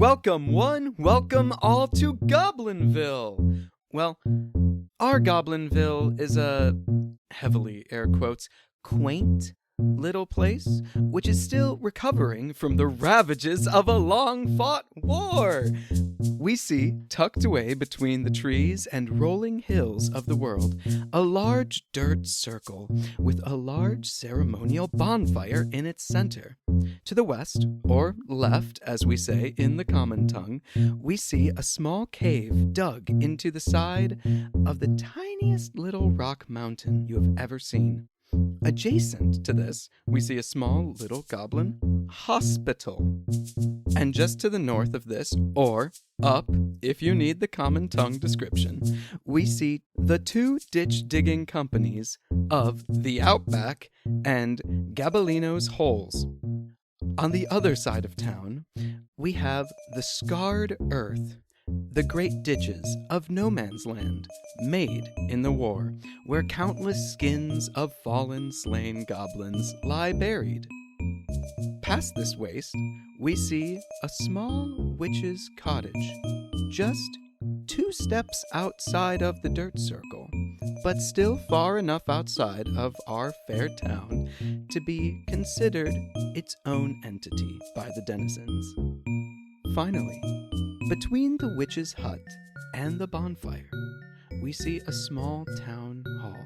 Welcome one, welcome all to Goblinville. Well, our Goblinville is a, heavily air quotes, quaint little place which is still recovering from the ravages of a long-fought war. We see, tucked away between the trees and rolling hills of the world, a large dirt circle with a large ceremonial bonfire in its center. To the west, or left, as we say in the common tongue, we see a small cave dug into the side of the tiniest little rock mountain you have ever seen. Adjacent to this, we see a small little goblin hospital. And just to the north of this, or up, if you need the common tongue description, we see the two ditch-digging companies of the Outback and Gabellino's Holes. On the other side of town, we have the scarred earth, the great ditches of no man's land, made in the war, where countless skins of fallen, slain goblins lie buried. Past this waste, we see a small witch's cottage, just 2 steps outside of the dirt circle, but still far enough outside of our fair town to be considered its own entity by the denizens. Finally, between the witch's hut and the bonfire, we see a small town hall,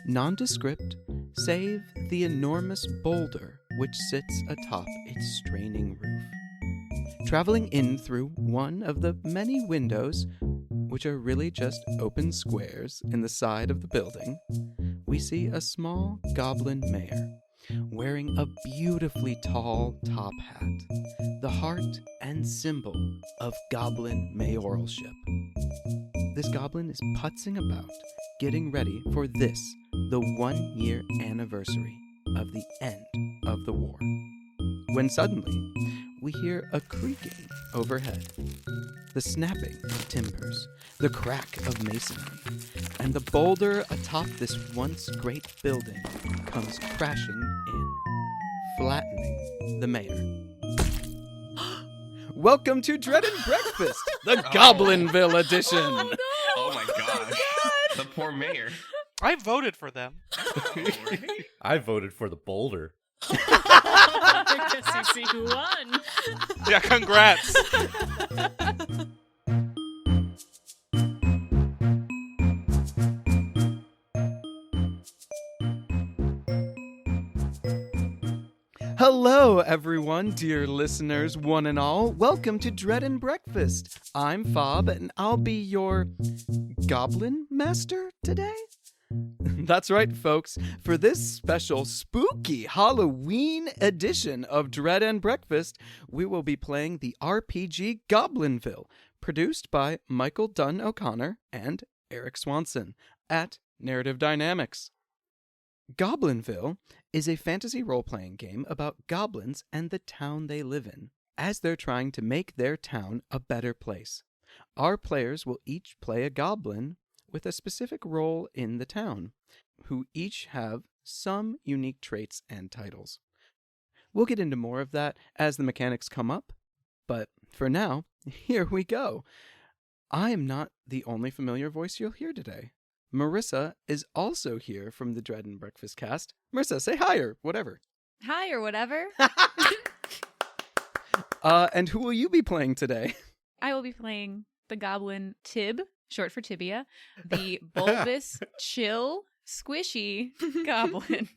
nondescript save the enormous boulder which sits atop its straining roof. Traveling in through one of the many windows, which are really just open squares in the side of the building, we see a small goblin mayor, wearing a beautifully tall top hat, the heart and symbol of goblin mayoralship. This goblin is putzing about, getting ready for this, the 1-year anniversary of the end of the war. When suddenly, we hear a creaking overhead, the snapping of timbers, the crack of masonry, and the boulder atop this once great building comes crashing in, flattening the mayor. Welcome to Dread and Breakfast, the Goblinville edition. Oh, no. Oh my gosh. The poor mayor. I voted for them. I voted for the boulder. I guess you see who won. Yeah, congrats. Hello, everyone, dear listeners, one and all. Welcome to Dread and Breakfast. I'm Fob, and I'll be your Goblin Master today. That's right, folks. For this special spooky Halloween edition of Dread and Breakfast, we will be playing the RPG Goblinville, produced by Michael Dunn O'Connor and Eric Swanson at Narrative Dynamics. Goblinville is a fantasy role-playing game about goblins and the town they live in, as they're trying to make their town a better place. Our players will each play a goblin with a specific role in the town, who each have some unique traits and titles. We'll get into more of that as the mechanics come up, but for now, here we go. I am not the only familiar voice you'll hear today. Marissa is also here from the Dread and Breakfast cast. Marissa, say hi or whatever. Hi or whatever. And who will you be playing today? I will be playing the goblin Tib, short for Tibia, the bulbous, chill, squishy goblin.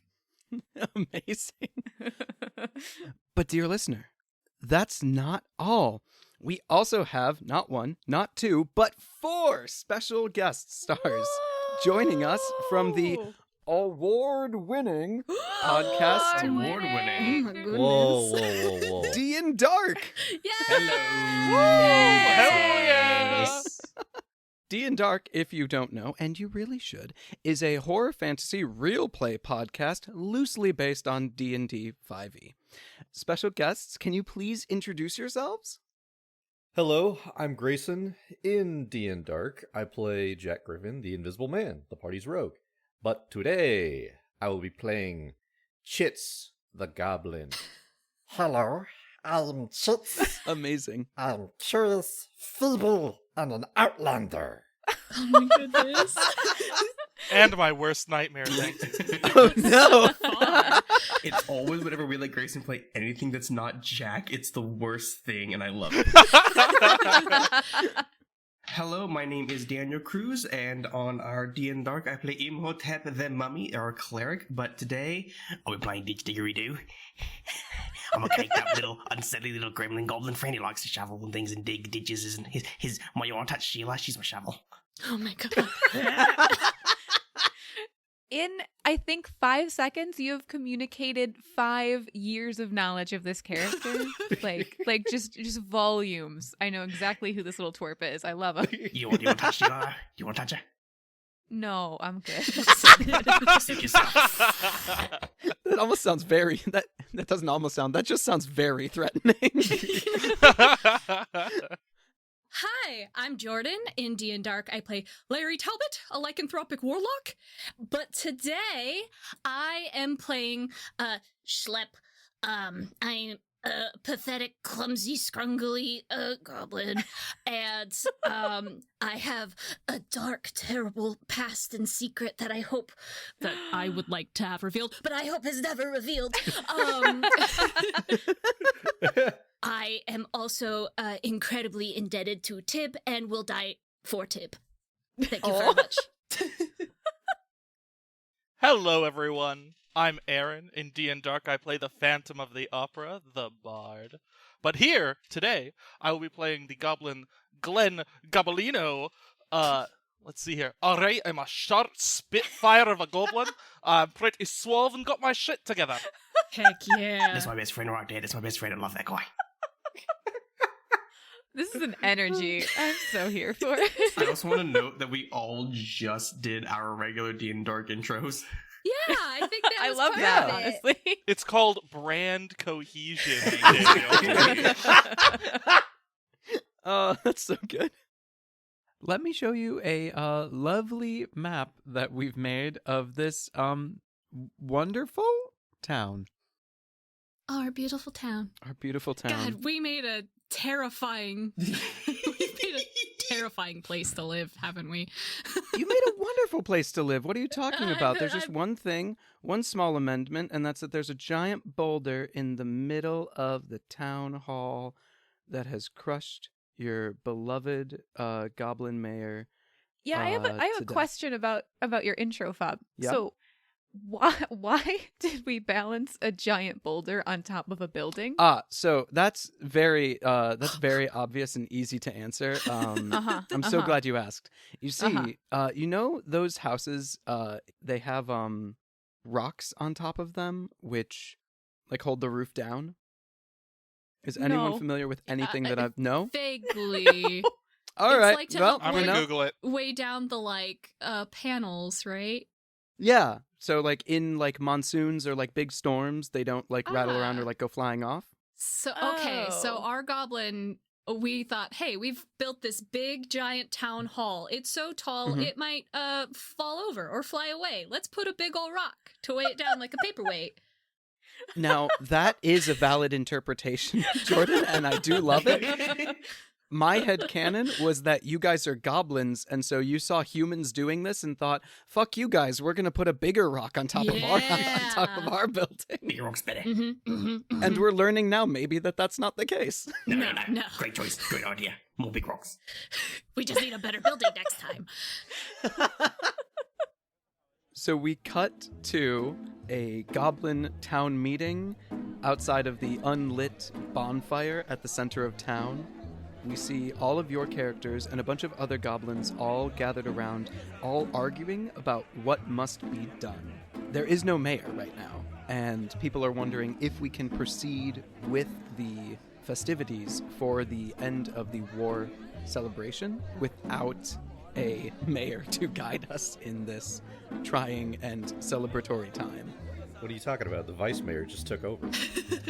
Amazing. But dear listener, that's not all. We also have not 1, not 2, but 4 special guest stars joining us from the award-winning podcast. Award-winning. Oh my goodness. Whoa. DnDark. Yeah. Hello. Hell yeah. DnDark, if you don't know, and you really should, is a horror fantasy real play podcast loosely based on D&D 5e. Special guests, can you please introduce yourselves? Hello, I'm Grayson. In DnDark, I play Jack Griffin, the Invisible Man, the party's rogue. But today, I will be playing Chits, the Goblin. Hello, I'm Chits. Amazing. I'm curious, feeble, and an outlander. Oh my goodness. And my worst nightmare, thanks. Oh no! It's always whenever we let Grayson play anything that's not Jack, it's the worst thing, and I love it. Hello, my name is Daniel Cruz, and on our DnDark, I play Imhotep the Mummy, or Cleric, but today, we're playing Didgeridoo. I'm gonna take that little unsteady little gremlin goblin friend. He likes to shovel and things and dig ditches, and his you wanna touch Sheila? She's my shovel. Oh my god. In, I think, 5 seconds, you have communicated 5 years of knowledge of this character. like just volumes. I know exactly who this little twerp is. I love him. You wanna touch Sheila? You wanna touch her? No, I'm good. Suit yourself. That almost sounds very. That doesn't almost sound. That just sounds very threatening. Hi, I'm Jordan. In DnDark, I play Larry Talbot, a lycanthropic warlock. But today, I am playing Schlep. I'm a pathetic, clumsy, scrungly goblin. And I have a dark, terrible past and secret that I hope that I would like to have revealed, but I hope is never revealed. I am also incredibly indebted to Tib and will die for Tib. Thank you very much. Hello, everyone. I'm Aaron. In DnDark, I play the Phantom of the Opera, the Bard. But here, today, I will be playing the goblin Glenn Gobolino. Let's see here. Alright, I'm a short spitfire of a goblin. I'm pretty suave and got my shit together. Heck yeah. That's my best friend right there. That's my best friend. I love that guy. This is an energy I'm so here for. I also want to note that we all just did our regular DnDark intros. Yeah, I think that I was love part that, of it. honestly. It's called brand cohesion, Daniel. That's so good. Let me show you a lovely map that we've made of this wonderful town. Oh, our beautiful town. Our beautiful town. God, we made a terrifying terrifying place to live, haven't we? You made a wonderful place to live. What are you talking about? There's just one thing, one small amendment, and that's that there's a giant boulder in the middle of the town hall that has crushed your beloved goblin mayor. Yeah, I have to a death. question about your intro, Fob. Yep. So why did we balance a giant boulder on top of a building? So that's very obvious and easy to answer. I'm so glad you asked. You see, you know those houses, they have rocks on top of them which like hold the roof down? Is anyone No. familiar with anything that I've no? Vaguely. All It's right. like to well, help I'm you gonna know, Google it. Way down the panels, right? yeah. So like in like monsoons or like big storms, they don't like rattle around or like go flying off. So so Oh. our goblin, we thought, hey, we've built this big giant town hall. It's so tall Mhm. it might fall over or fly away. Let's put a big old rock to weigh it down like a paperweight. Now, that is a valid interpretation, Jordan, and I do love it. My headcanon was that you guys are goblins, and so you saw humans doing this and thought, fuck you guys, we're going to put a bigger rock on top of our building. Bigger rock's better. And we're learning now maybe that's not the case. No. No. Great choice. Great idea. More big rocks. We just need a better building next time. So we cut to a goblin town meeting outside of the unlit bonfire at the center of town. We see all of your characters and a bunch of other goblins all gathered around, all arguing about what must be done. There is no mayor right now, and people are wondering if we can proceed with the festivities for the end of the war celebration without a mayor to guide us in this trying and celebratory time. What are you talking about? The vice mayor just took over.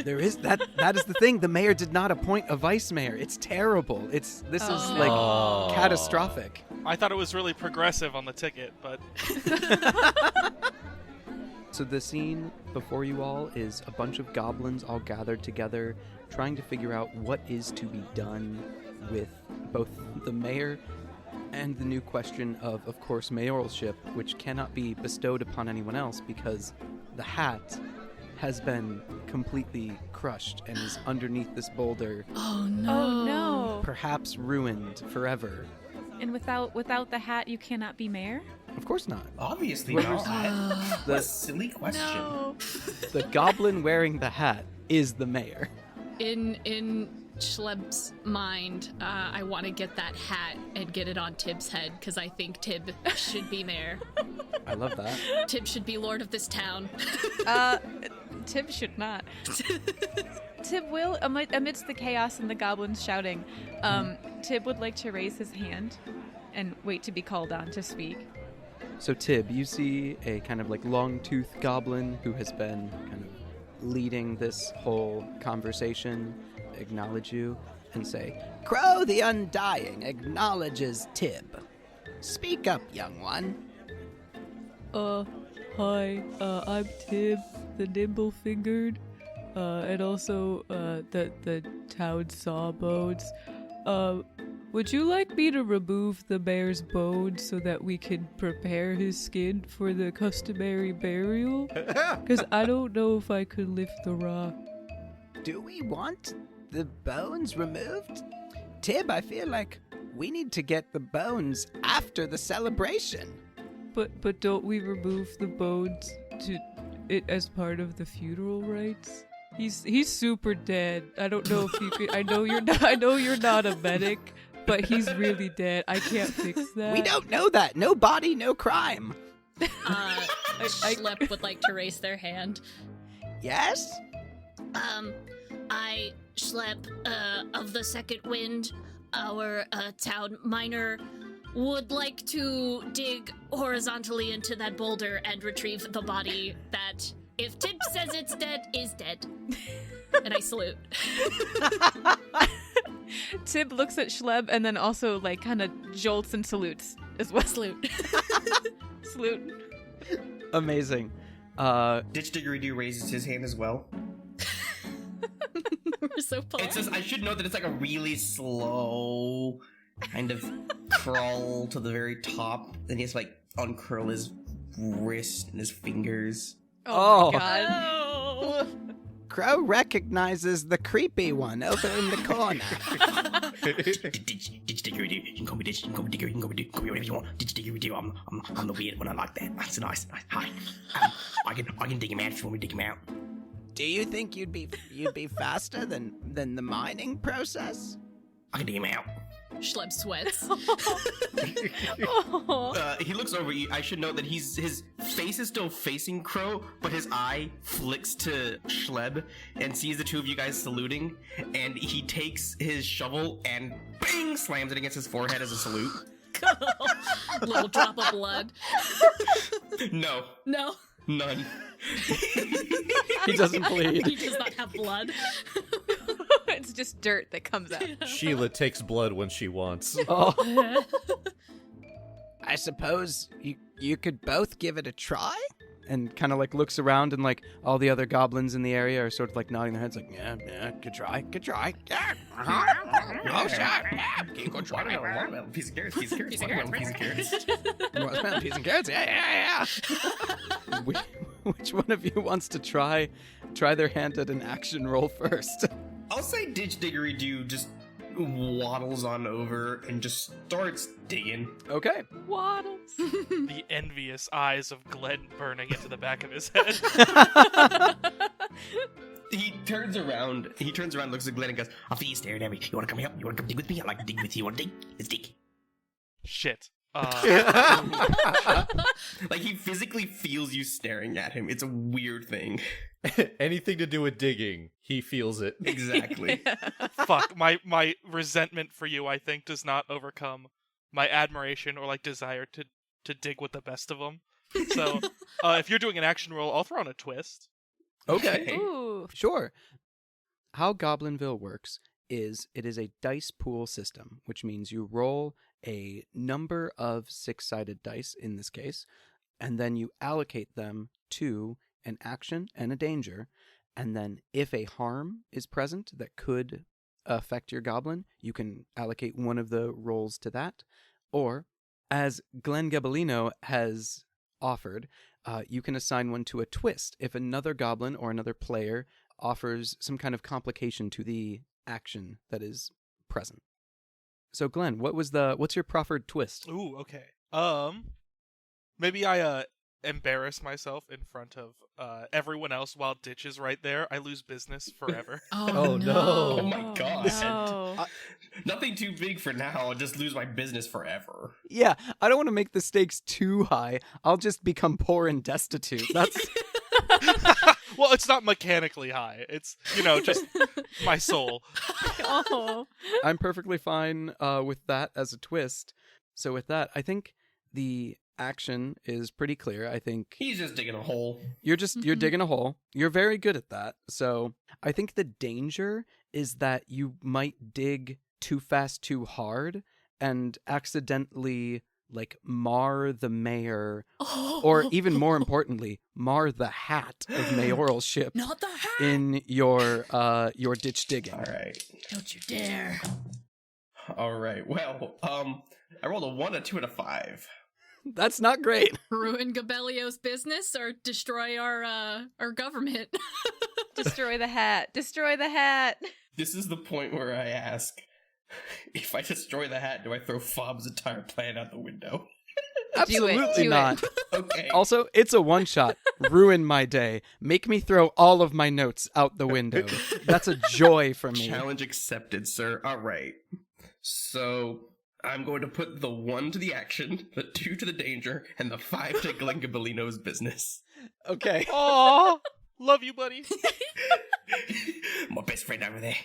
There is that is the thing. The mayor did not appoint a vice mayor. It's terrible. This is like Oh. catastrophic. I thought it was really progressive on the ticket, but So the scene before you all is a bunch of goblins all gathered together trying to figure out what is to be done with both the mayor and the new question of course, mayoralship, which cannot be bestowed upon anyone else because the hat has been completely crushed and is underneath this boulder, Oh no. Oh no! perhaps ruined forever. And without the hat, you cannot be mayor? Of course not. Obviously Whoever's- not. What a The, silly question. No. the goblin wearing the hat is the mayor. In Schleb's mind, I want to get that hat and get it on Tib's head because I think Tib should be mayor. I love that. Tib should be lord of this town. Tib should not. Tib will, amidst the chaos and the goblins shouting, Tib would like to raise his hand and wait to be called on to speak. So Tib, you see a kind of like long-toothed goblin who has been kind of leading this whole conversation acknowledge you and say, Crow the Undying acknowledges Tib. Speak up, young one. Hi, I'm Tib, the nimble-fingered, and also, the town sawbones. Would you like me to remove the mayor's bones so that we can prepare his skin for the customary burial? Because I don't know if I could lift the rock. Do we want the bones removed? Tib, I feel like we need to get the bones after the celebration. But don't we remove the bones to it as part of the funeral rites? He's super dead. I don't know if you could. I know you're not a medic, but he's really dead. I can't fix that. We don't know that. No body, no crime. Schlep would like to raise their hand. Yes? I, Schlep, of the Second Wind, our town miner, would like to dig horizontally into that boulder and retrieve the body that, if Tib says it's dead, is dead. And I salute. Tib looks at Schleb and then also like kind of jolts and salutes as well. Salute. Salute. amazing. Ditch Diggery-Doo raises his hand as well. We're so far. It's just, I should note that it's like a really slow kind of crawl to the very top. Then he has to like uncurl his wrist and his fingers. Oh. My God. Oh. Crow recognizes the creepy one over in the corner. Ditch Diggery-Doo. You can call me Ditch, you can call me Diggery, you can call me whatever you want. Ditch Diggery-Doo. I'm the weird one. I like that. That's nice. Hi. I can dig him out if you want me to dig him out. Do you think you'd be faster than the mining process? I can dig him out. Schleb sweats. Oh. He looks over you. I should note that his face is still facing Crow, but his eye flicks to Schleb and sees the two of you guys saluting, and he takes his shovel and bang slams it against his forehead as a salute. Little drop of blood. No, No. none. He doesn't bleed. He does not have blood. It's just dirt that comes out. Sheila takes blood when she wants. Oh, I suppose you could both give it a try? and kind of like looks around, and like all the other goblins in the area are sort of like nodding their heads, like yeah, could try. Yeah, Oh, sure. Yeah, you could try. Watermelon, piece of carrots, watermelon, piece of carrots. Watermelon, peas and carrots. Yeah. Which one of you wants to try their hand at an action roll first? I'll say Ditch Diggery-Doo just waddles on over and just starts digging. Okay. Waddles. The envious eyes of Glenn burning into the back of his head. He turns around, looks at Glenn and goes, I feel you staring at me. You wanna come help? You wanna come dig with me? I like to dig with you. You wanna dig? Let's dig. Shit. Like, he physically feels you staring at him. It's a weird thing. Anything to do with digging, he feels it. Exactly. Fuck. My resentment for you, I think, does not overcome my admiration or like desire to dig with the best of them. So, if you're doing an action roll, I'll throw in a twist. Okay. Ooh. Sure. How Goblinville works is it is a dice pool system, which means you roll a number of six-sided dice in this case, and then you allocate them to an action and a danger, And then if a harm is present that could affect your goblin, you can allocate one of the rolls to that. Or, as Glenn Gobelino has offered, you can assign one to a twist if another goblin or another player offers some kind of complication to the action that is present. So, Glenn, what's your proffered twist? Ooh, okay. Maybe I embarrass myself in front of everyone else while Ditch is right there. I lose business forever. Oh, no. Oh my god. No. Nothing too big for now. I'll just lose my business forever. Yeah, I don't want to make the stakes too high. I'll just become poor and destitute. That's Well, it's not mechanically high. It's, just my soul. Oh. I'm perfectly fine with that as a twist. So with that, I think the action is pretty clear. I think He's just digging a hole. you're digging a hole. You're very good at that. So I think the danger is that you might dig too fast, too hard, and accidentally mar the mayor, or even more importantly, mar the hat of mayoralship Not the hat! in your ditch digging. All right. Don't you dare. All right. Well, I rolled a 1, a 2, and a 5. That's not great. Ruin Gabelio's business or destroy our government? Destroy the hat. Destroy the hat. This is the point where I ask, if I destroy the hat, do I throw Fob's entire plan out the window? Absolutely Do it. not. Okay. Also, it's a one-shot. Ruin my day. Make me throw all of my notes out the window. That's a joy for me. Challenge accepted, sir. All right. So I'm going to put the 1 to the action, the 2 to the danger, and the 5 to Glenn Gobelino's business. Okay. Aw, love you, buddy. My best friend over there.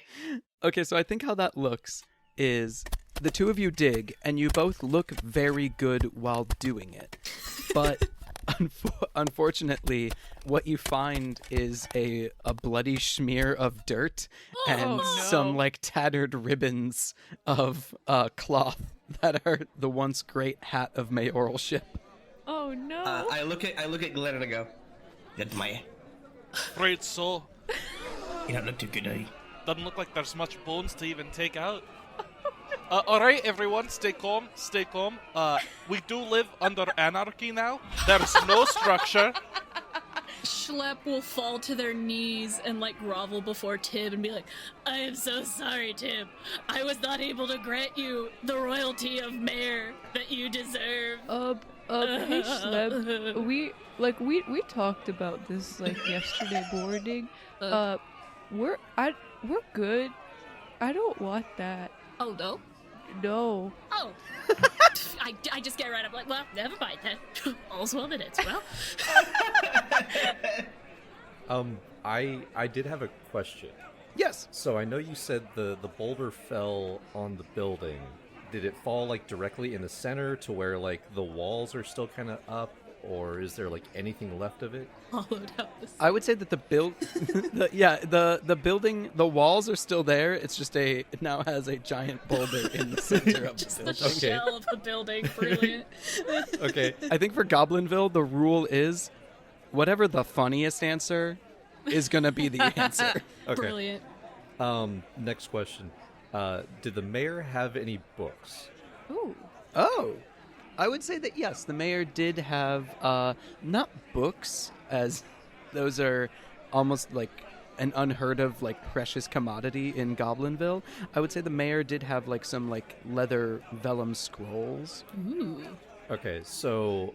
Okay, so I think how that looks is the two of you dig, and you both look very good while doing it. But unfortunately, what you find is a bloody smear of dirt and no. some tattered ribbons of cloth that are the once great hat of mayoralship. Oh no. I look at Glenn and I go, "That's my. Great soul. You don't look too good, eh?" Doesn't look like there's much bones to even take out. Alright, everyone, stay calm, stay calm. We do live under anarchy now. There's no structure. Schlepp will fall to their knees and grovel before Tib and be like, I am so sorry, Tib. I was not able to grant you the royalty of mayor that you deserve. Hey Schleb, we talked about this yesterday boarding. We're good. I don't want that. Oh, no? No. Oh. I just get right up well, never mind then. All's well that ends well. I did have a question. Yes. So I know you said the boulder fell on the building. Did it fall directly in the center to where the walls are still kind of up, or is there anything left of it? Hollowed out the I would say that the building, the walls are still there. It's just it now has a giant boulder in the center of just the the building. shell of the building. Brilliant. Okay. I think for Goblinville, the rule is whatever the funniest answer is going to be the answer. Okay. Brilliant. Next question. Did the mayor have any books? Ooh. Oh, I would say that yes, the mayor did have not books, as those are almost an unheard of precious commodity in Goblinville. I would say the mayor did have some leather vellum scrolls. Ooh. Okay, so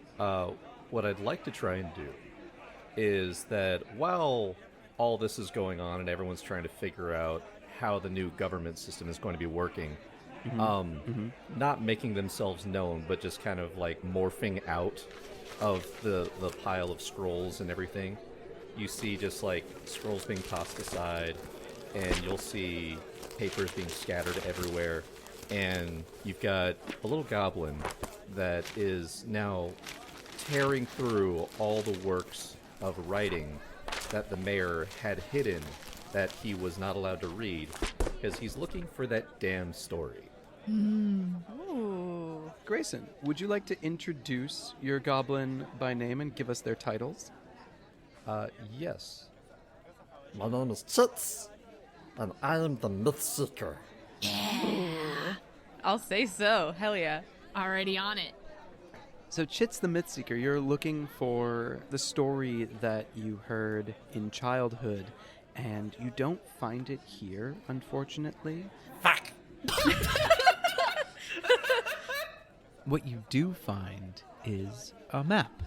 what I'd like to try and do is that while all this is going on and everyone's trying to figure out how the new government system is going to be working, not making themselves known, but just kind of morphing out of the pile of scrolls and everything. You see just scrolls being tossed aside, and you'll see papers being scattered everywhere, and you've got a little goblin that is now tearing through all the works of writing that the mayor had hidden that he was not allowed to read, because he's looking for that damn story. Ooh. Grayson, would you like to introduce your goblin by name and give us their titles? Yes. My name is Chits, and I am the Myth Seeker. I'll say so. Hell yeah. Already on it. So Chits the Mythseeker, you're looking for the story that you heard in childhood, and you don't find it here, unfortunately. Fuck! What you do find is a map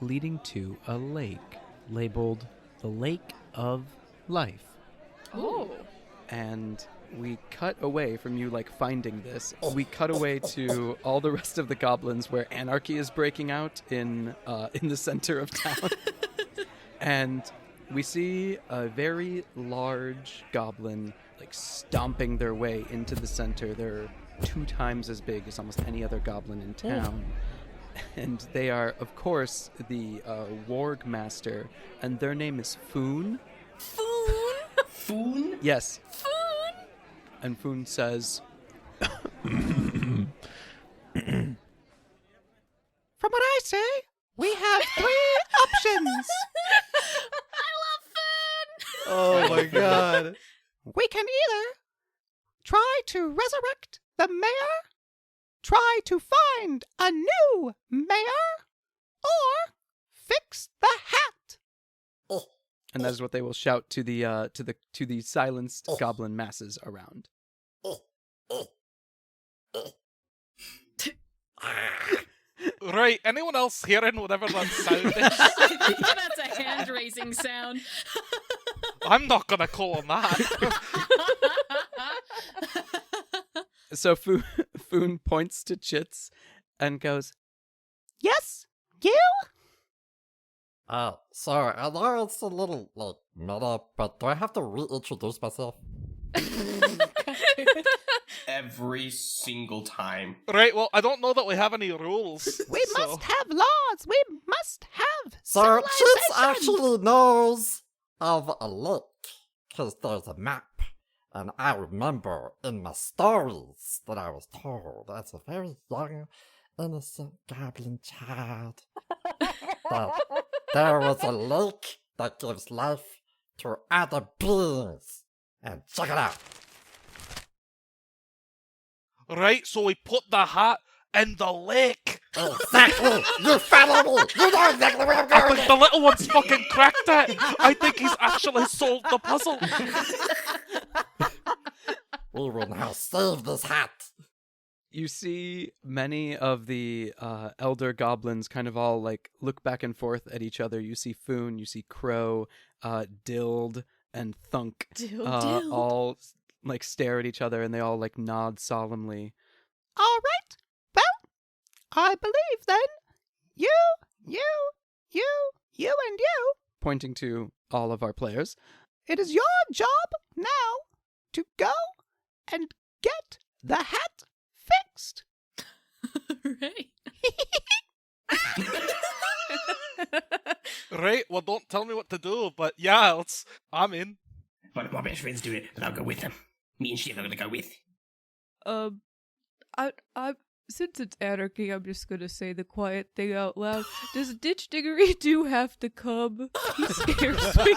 leading to a lake labeled the Lake of Life. Oh. And we cut away from you, like, finding this. We cut away to all the rest of the goblins where anarchy is breaking out in the center of town. And we see a very large goblin, like, stomping their way into the center. They're 2 times as big as almost any other goblin in town. And they are, of course, the Warg Master, and their name is Foon. Foon? Yes. And Foon says, From what I say, we have 3 options. I love food! Oh my god. We can either try to resurrect the mayor, try to find a new mayor, or fix the hat. and that is what they will shout to the silenced goblin masses around. Right, anyone else hearing whatever that sound is? I think that's a hand-raising sound. I'm not gonna call on that. So Foon points to Chits and goes, Yes, you? Sorry, I know it's a little, meta, but do I have to reintroduce myself? Every single time. Right, well, I don't know that we have any rules. We must have laws. We must have Sir, Chits civilization. actually knows of a lake, because there's a map. And I remember in my stories that I was told as a very young, innocent goblin child that there was a lake that gives life to other beings. And check it out. Right, so we put the hat in the lake. Exactly! You follow me! You know exactly where I'm I going! think the little one's fucking cracked it. I think he's actually solved the puzzle. We will now save this hat! you see many of the elder goblins kind of all like look back and forth at each other. You see Foon, you see Crow, Dild, and Thunk Dild. all like stare at each other, and they all like nod solemnly. All right. Well, I believe then you, and you, Pointing to all of our players. it is your job now to go and get the hat fixed. Right. Right, well, don't tell me what to do, but yeah, I'm in. One of my best friends doing it, and I'll go with them. Me and Shiv are gonna go with. I since it's anarchy, I'm just gonna say the quiet thing out loud. Does Ditch Diggory do have to come? He scares me.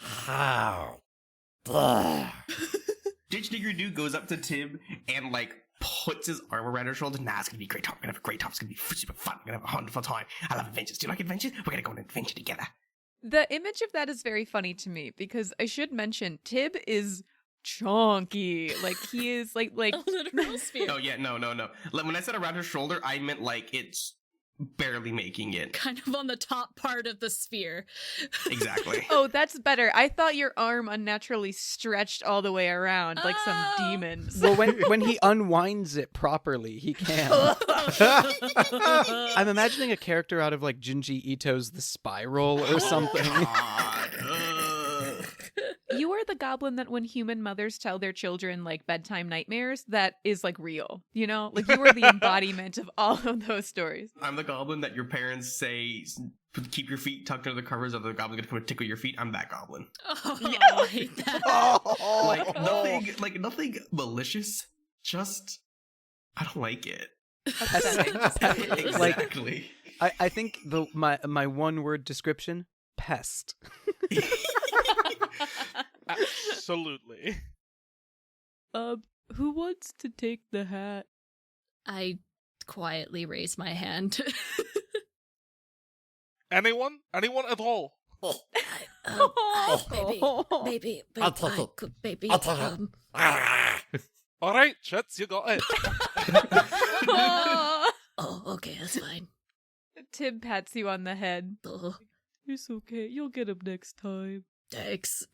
How dare! Ditch Digger Dude goes up to Tim and like puts his arm around her shoulder. Nah, it's gonna be a great time. We're gonna have a great time. It's gonna be super fun. We're gonna have a wonderful time. I love adventures. Do you like adventures? We're gonna go on an adventure together. The image of that is very funny to me because I should mention Tib is chonky. Like he is like A literal sphere. Oh yeah, no. Like, when I said around her shoulder, I meant like it's barely making it. Kind of on the top part of the sphere. Exactly. Oh, that's better. I thought your arm unnaturally stretched all the way around like some Oh. demons. Well, when he unwinds it properly, he can. I'm imagining a character out of like Junji Ito's The Spiral or something. God. You are the goblin that when human mothers tell their children like bedtime nightmares, that is like real. You know, like you are the embodiment of all of those stories. I'm the goblin that your parents say keep your feet tucked under the covers, or the goblin gonna come and tickle your feet. I'm that goblin. Oh, I hate that. Like nothing malicious. Just I don't like it. Like, Exactly. I think my one word description: pest. Absolutely. Who wants to take the hat? I quietly raise my hand. Anyone? Anyone at all? Maybe, I'll take it. could maybe, I'll take it. Ah! All right, Chits, you got it. Oh, okay, that's fine. Tim pats you on the head. Oh, It's okay. You'll get him next time. thanks.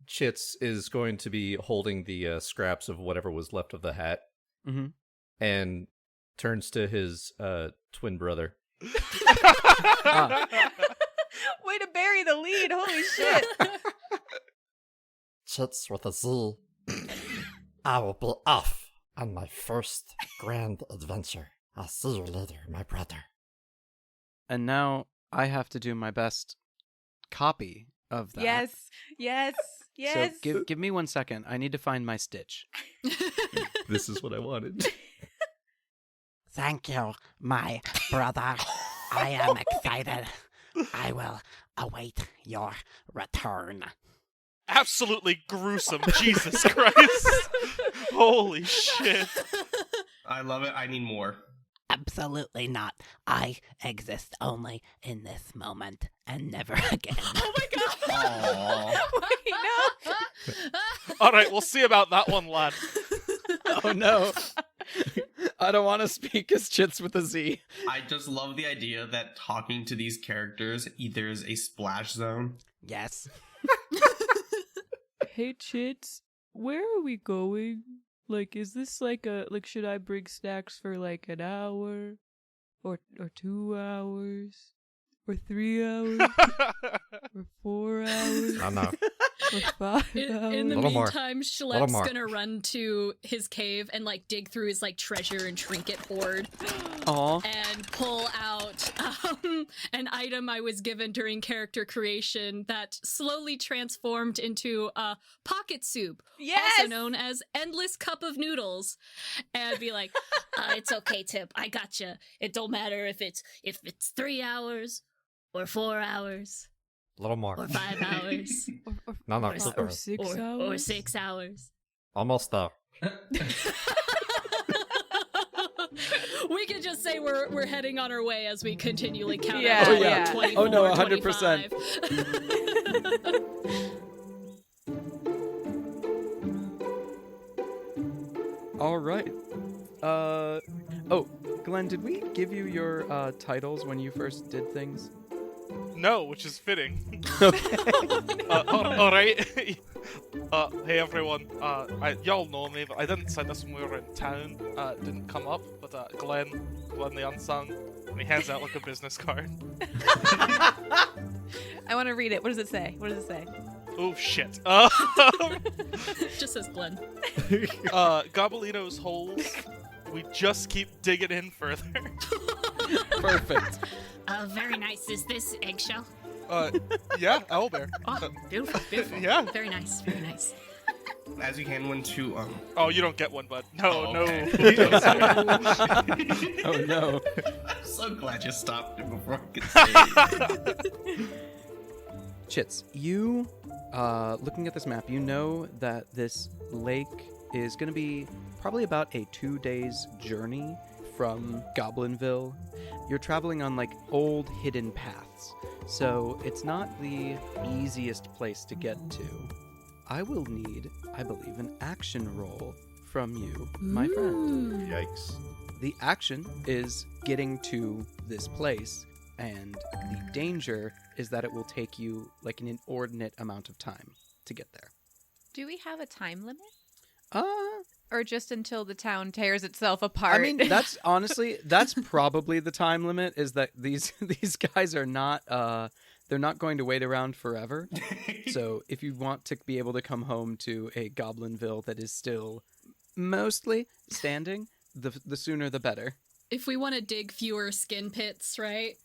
Chits is going to be holding the scraps of whatever was left of the hat Mm-hmm. and turns to his twin brother. Way to bury the lead. Holy shit. Chits with a Z. I will be off on my first grand adventure. I'll see you later, my brother. And now I have to do my best copy of that. Yes. So give me 1 second. I need to find my stitch. This is what I wanted. Thank you, my brother. I am excited. I will await your return. Absolutely gruesome. Jesus Christ. Holy shit. I love it. I need more. Absolutely not. I exist only in this moment and never again. Oh my god! Aww. Wait, no. All right, we'll see about that one, lad. Oh no. I don't want to speak as Chits with a Z. I just love the idea that talking to these characters either is a splash zone. Yes. Hey, Chits, where are we going? Like, is this like should I bring snacks for like an hour? Or 2 hours? Or 3 hours? Or 4 hours? Oh, no. Or 5 hours? In the Little more. meantime, Little Schlepp's more. gonna run to his cave and like dig through his like treasure and trinket hoard Aw. and pull out an item I was given during character creation that slowly transformed into a pocket soup, also known as endless cup of noodles, and be like, "It's okay, Tip. I gotcha. It don't matter if it's 3 hours or 4 hours A little more. or 5 hours No, or keep Or going. 6 hours? or 6 hours." Almost there. We could just say we're heading on our way as we continually count Yeah, out oh, to yeah. 24, Oh, no, 100%. 100%. All right. Oh, Glenn, did we give you your titles when you first did things? No, which is fitting. Okay. All right. Hey everyone. Y'all know me, but I didn't say this when we were in town. Didn't come up, but Glenn the Unsung, and he hands out like a business card. I want to read it. What does it say? Oh shit. Just says Glenn. Goblino's holes. We just keep digging in further. Perfect. Very nice. Is this eggshell? Yeah, owlbear. Oh, beautiful, beautiful. Yeah. Very nice, very nice. As you hand one to Oh, you don't get one, bud. No, Oh, no. okay. Oh no. I'm so glad you stopped it before I could say it. Chits, you, looking at this map, you know that this lake is going to be probably about a 2 days journey from Goblinville. You're traveling on like old hidden paths, so it's not the easiest place to get to. I will need, I believe, an action roll from you, my friend. Yikes. The action is getting to this place, and the danger is that it will take you like an inordinate amount of time to get there. Do we have a time limit? Uh, Or just until the town tears itself apart? I mean, that's honestly, that's probably the time limit, is that these guys are not, they're not going to wait around forever. So if you want to be able to come home to a Goblinville that is still mostly standing, the sooner the better. If we want to dig fewer skin pits, right?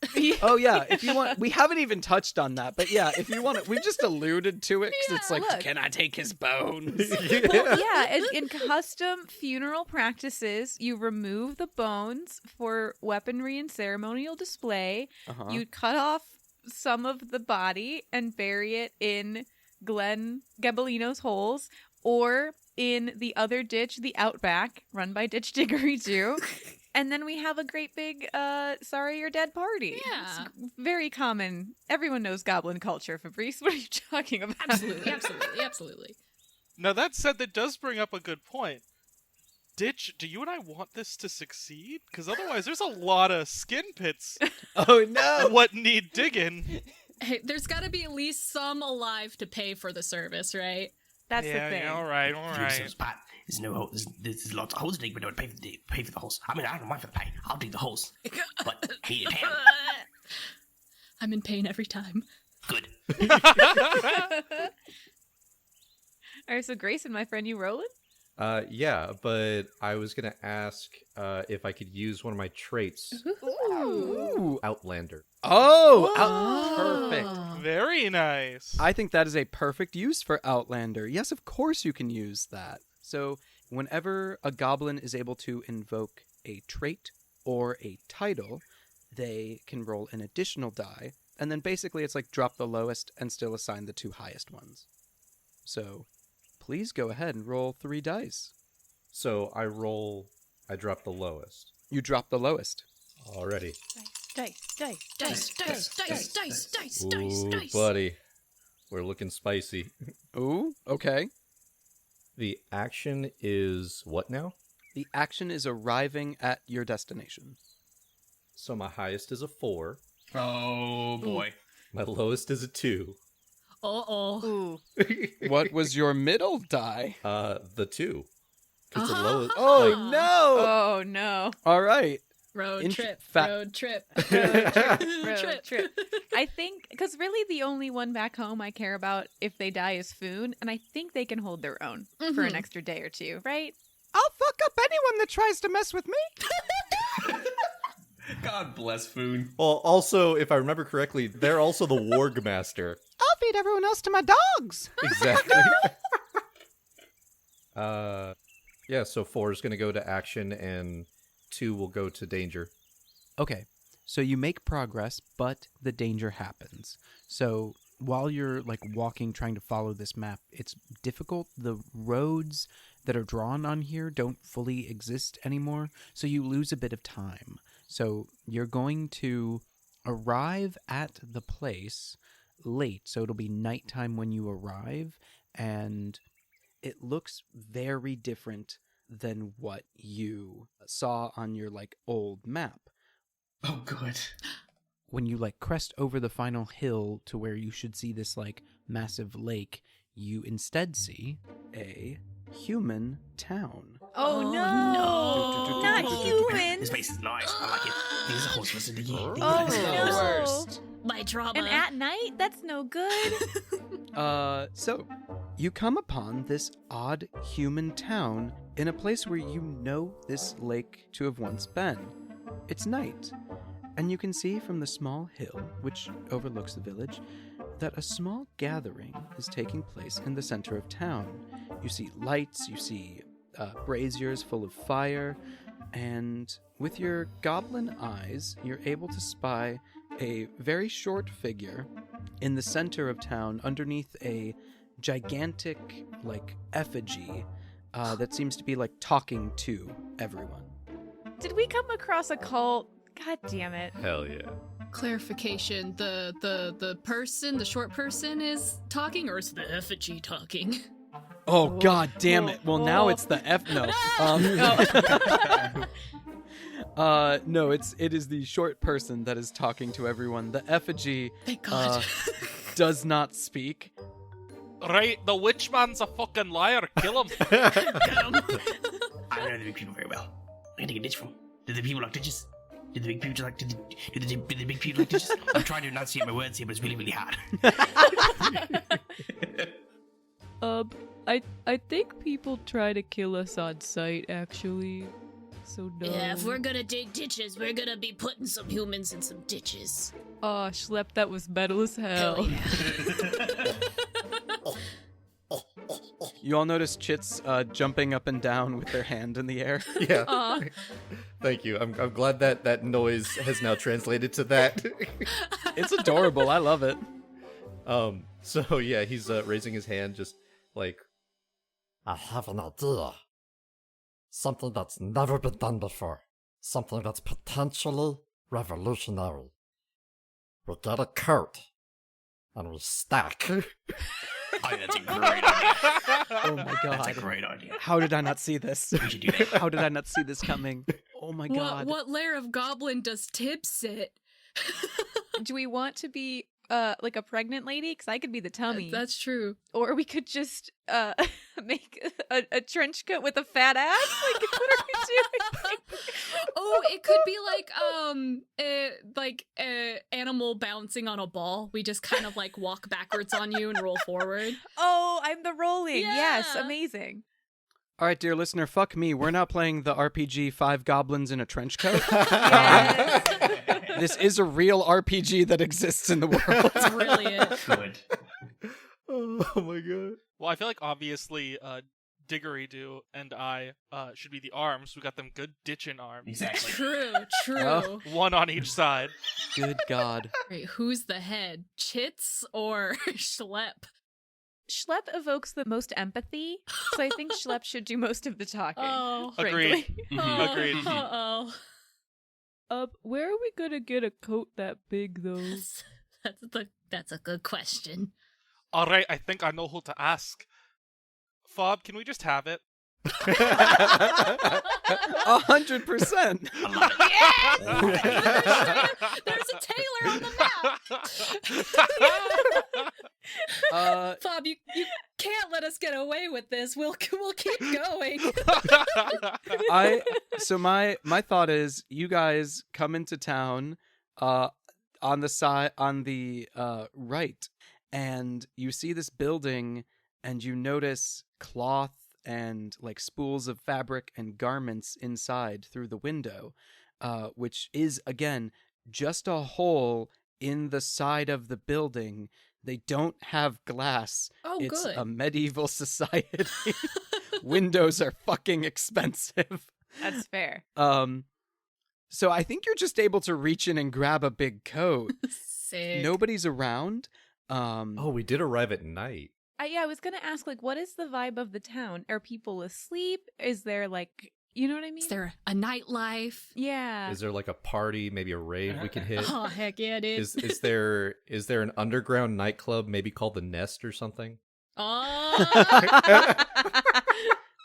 Oh yeah, if you want, we haven't even touched on that, but yeah, if you want it, we just alluded to it because it's like, look. can I take his bones? Well, yeah, in custom funeral practices, you remove the bones for weaponry and ceremonial display. Uh-huh. You cut off some of the body and bury it in Glenn Gabolino's holes, or in the other ditch, the Outback, run by Ditch Diggery too. And then we have a great big sorry you're dead party. Yeah. It's very common. Everyone knows goblin culture, Fabrice. What are you talking about? Absolutely. Now, that said, that does bring up a good point. Ditch, do you and I want this to succeed? Because otherwise, there's a lot of skin pits Oh no! what need digging. Hey, there's got to be at least some alive to pay for the service, right? That's Yeah, the thing. yeah, all right. Pat, there's no hole. There's lots of holes to dig, but don't pay for the holes. I mean, I don't mind for the pay. I'll dig the holes, but I need to pay 'em. I'm in pain every time. Good. All right, so Grayson, my friend, you rolling? Yeah, but I was gonna ask if I could use one of my traits, Ooh. Outlander. Oh, Oh. perfect. Very nice. I think that is a perfect use for Outlander. Yes, of course you can use that. So whenever a goblin is able to invoke a trait or a title, they can roll an additional die, and then basically it's like drop the lowest and still assign the 2 highest ones. So please go ahead and roll 3 dice. So I drop the lowest. You drop the lowest. Already. Dice. Ooh, buddy. We're looking spicy. Ooh, okay. The action is what now? The action is arriving at your destination. So my highest is a 4. Oh boy. My lowest is a 2. Uh-oh. Ooh. What was your middle die? The 2. 'Cause the lowest. Oh, like, no! Oh, no. All right. Road trip. Road trip. I think, because really the only one back home I care about if they die is Foon, and I think they can hold their own for an extra day or two, right? I'll fuck up anyone that tries to mess with me. God bless Foon. Well, also, if I remember correctly, they're also the Warg Master. I'll feed everyone else to my dogs. Exactly. Yeah, so 4 is going to go to action, and 2 will go to danger. Okay, so you make progress, but the danger happens. So while you're like walking, trying to follow this map, it's difficult. The roads that are drawn on here don't fully exist anymore, so you lose a bit of time. So you're going to arrive at the place late, so it'll be nighttime when you arrive, and it looks very different than what you saw on your like old map. Oh, good. When you like crest over the final hill to where you should see this like massive lake, you instead see a human town. Oh, no. no. Not human. This place is nice. I like it. There's a horse for the year. Oh, no. My trauma. And at night? That's no good. So you come upon this odd human town in a place where you know this lake to have once been. It's night, and you can see from the small hill, which overlooks the village, that a small gathering is taking place in the center of town. You see lights, you see braziers full of fire, and with your goblin eyes, you're able to spy a very short figure in the center of town underneath a gigantic, like, effigy that seems to be, like, talking to everyone. Did we come across a cult? God damn it. Hell yeah. Clarification, the person, the short person is talking, or is the effigy talking? Oh, god damn it. Well, now it's the F... No. No, it is the short person that is talking to everyone. The effigy Thank God. does not speak. Right, the witch man's a fucking liar. Kill him. I know the big people very well. I'm gonna take a ditch from. Do the people like ditches? Do the big people like ditches? I'm trying to enunciate my words here, but it's really, really hard. I think people try to kill us on sight, actually. So no. Yeah, if we're gonna dig ditches, we're gonna be putting some humans in some ditches. Oh, Schlepp, that was metal as hell. Hell yeah. You all notice Chits jumping up and down with their hand in the air. Yeah. Aw. Thank you. I'm glad that noise has now translated to that. It's adorable. I love it. So yeah, he's raising his hand, just like, I have an idea. Something that's never been done before. Something that's potentially revolutionary. We get a coat, and we stack. Oh, that's a great idea. Oh my god. That's a great idea. How did I not see this? We should do that. How did I not see this coming? Oh my god. What layer of goblin does Tib sit? Do we want to be like a pregnant lady? Because I could be the tummy. That's true. Or we could just make a trench coat with a fat ass. Like, what are we doing? Oh, it could be like animal bouncing on a ball. We just kind of like walk backwards on you and roll forward. Oh, I'm the rolling. Yeah. Yes, amazing. All right, dear listener, fuck me. We're now playing the RPG 5 Goblins in a Trench Coat. Yes. This is a real RPG that exists in the world. Brilliant. Good. oh my god. Well, I feel like obviously Diggery-Doo and I should be the arms. We got them good ditching arms. Exactly. True. Well. One on each side. Good God. Wait, who's the head? Chits or Schlep? Schlep evokes the most empathy, so I think Schlep should do most of the talking. Oh. Agreed. Oh, Agreed. Uh-oh. Where are we gonna get a coat that big, though? That's a good question. All right, I think I know who to ask. Fob, can we just have it? 100%. I love it. There's a tailor on the map. Bob, you can't let us get away with this. We'll keep going. So my thought is, you guys come into town on the right, and you see this building, and you notice cloth and like spools of fabric and garments inside through the window, which is again just a hole in the side of the building. They don't have glass. Oh, it's good. a medieval society. Windows are fucking expensive. That's fair. So I think you're just able to reach in and grab a big coat. Sick. Nobody's around. Oh, we did arrive at night. Yeah, I was gonna ask, like, what is the vibe of the town? Are people asleep? Is there, like, you know what I mean? Is there a nightlife? Yeah. Is there like a party, maybe a rave we can hit? Oh, heck yeah, dude. Is there an underground nightclub maybe called the Nest or something? Oh.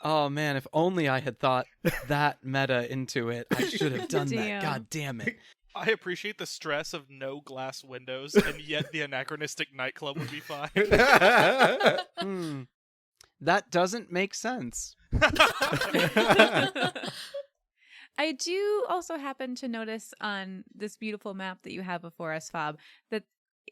Oh man, if only I had thought that meta into it. I should have done that. Damn. God damn it. I appreciate the stress of no glass windows, and yet the anachronistic nightclub would be fine. That doesn't make sense. I do also happen to notice on this beautiful map that you have before us, Fob, that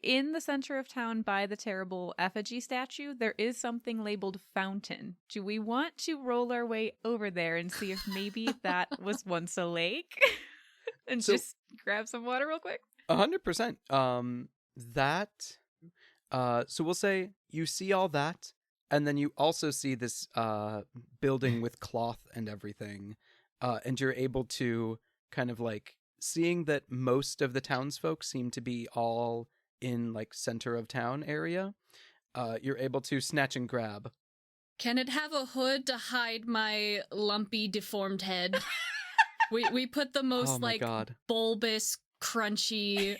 in the center of town by the terrible effigy statue, there is something labeled fountain. Do we want to roll our way over there and see if maybe that was once a lake? And just grab some water real quick? 100%. So we'll say you see all that, and then you also see this building with cloth and everything, and you're able to kind of like, seeing that most of the townsfolk seem to be all in like center of town area, you're able to snatch and grab. Can it have a hood to hide my lumpy, deformed head? We put the most bulbous, crunchy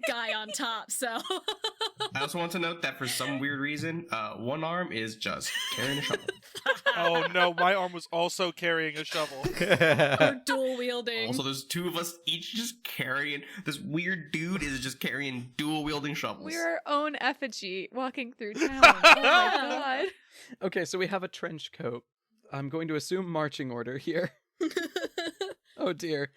guy on top, so. I also want to note that for some weird reason, one arm is just carrying a shovel. Oh no, my arm was also carrying a shovel. We're dual wielding. Also, there's two of us each just carrying. This weird dude is just carrying dual wielding shovels. We're our own effigy walking through town. Oh my god. Okay, so we have a trench coat. I'm going to assume marching order here. Oh dear.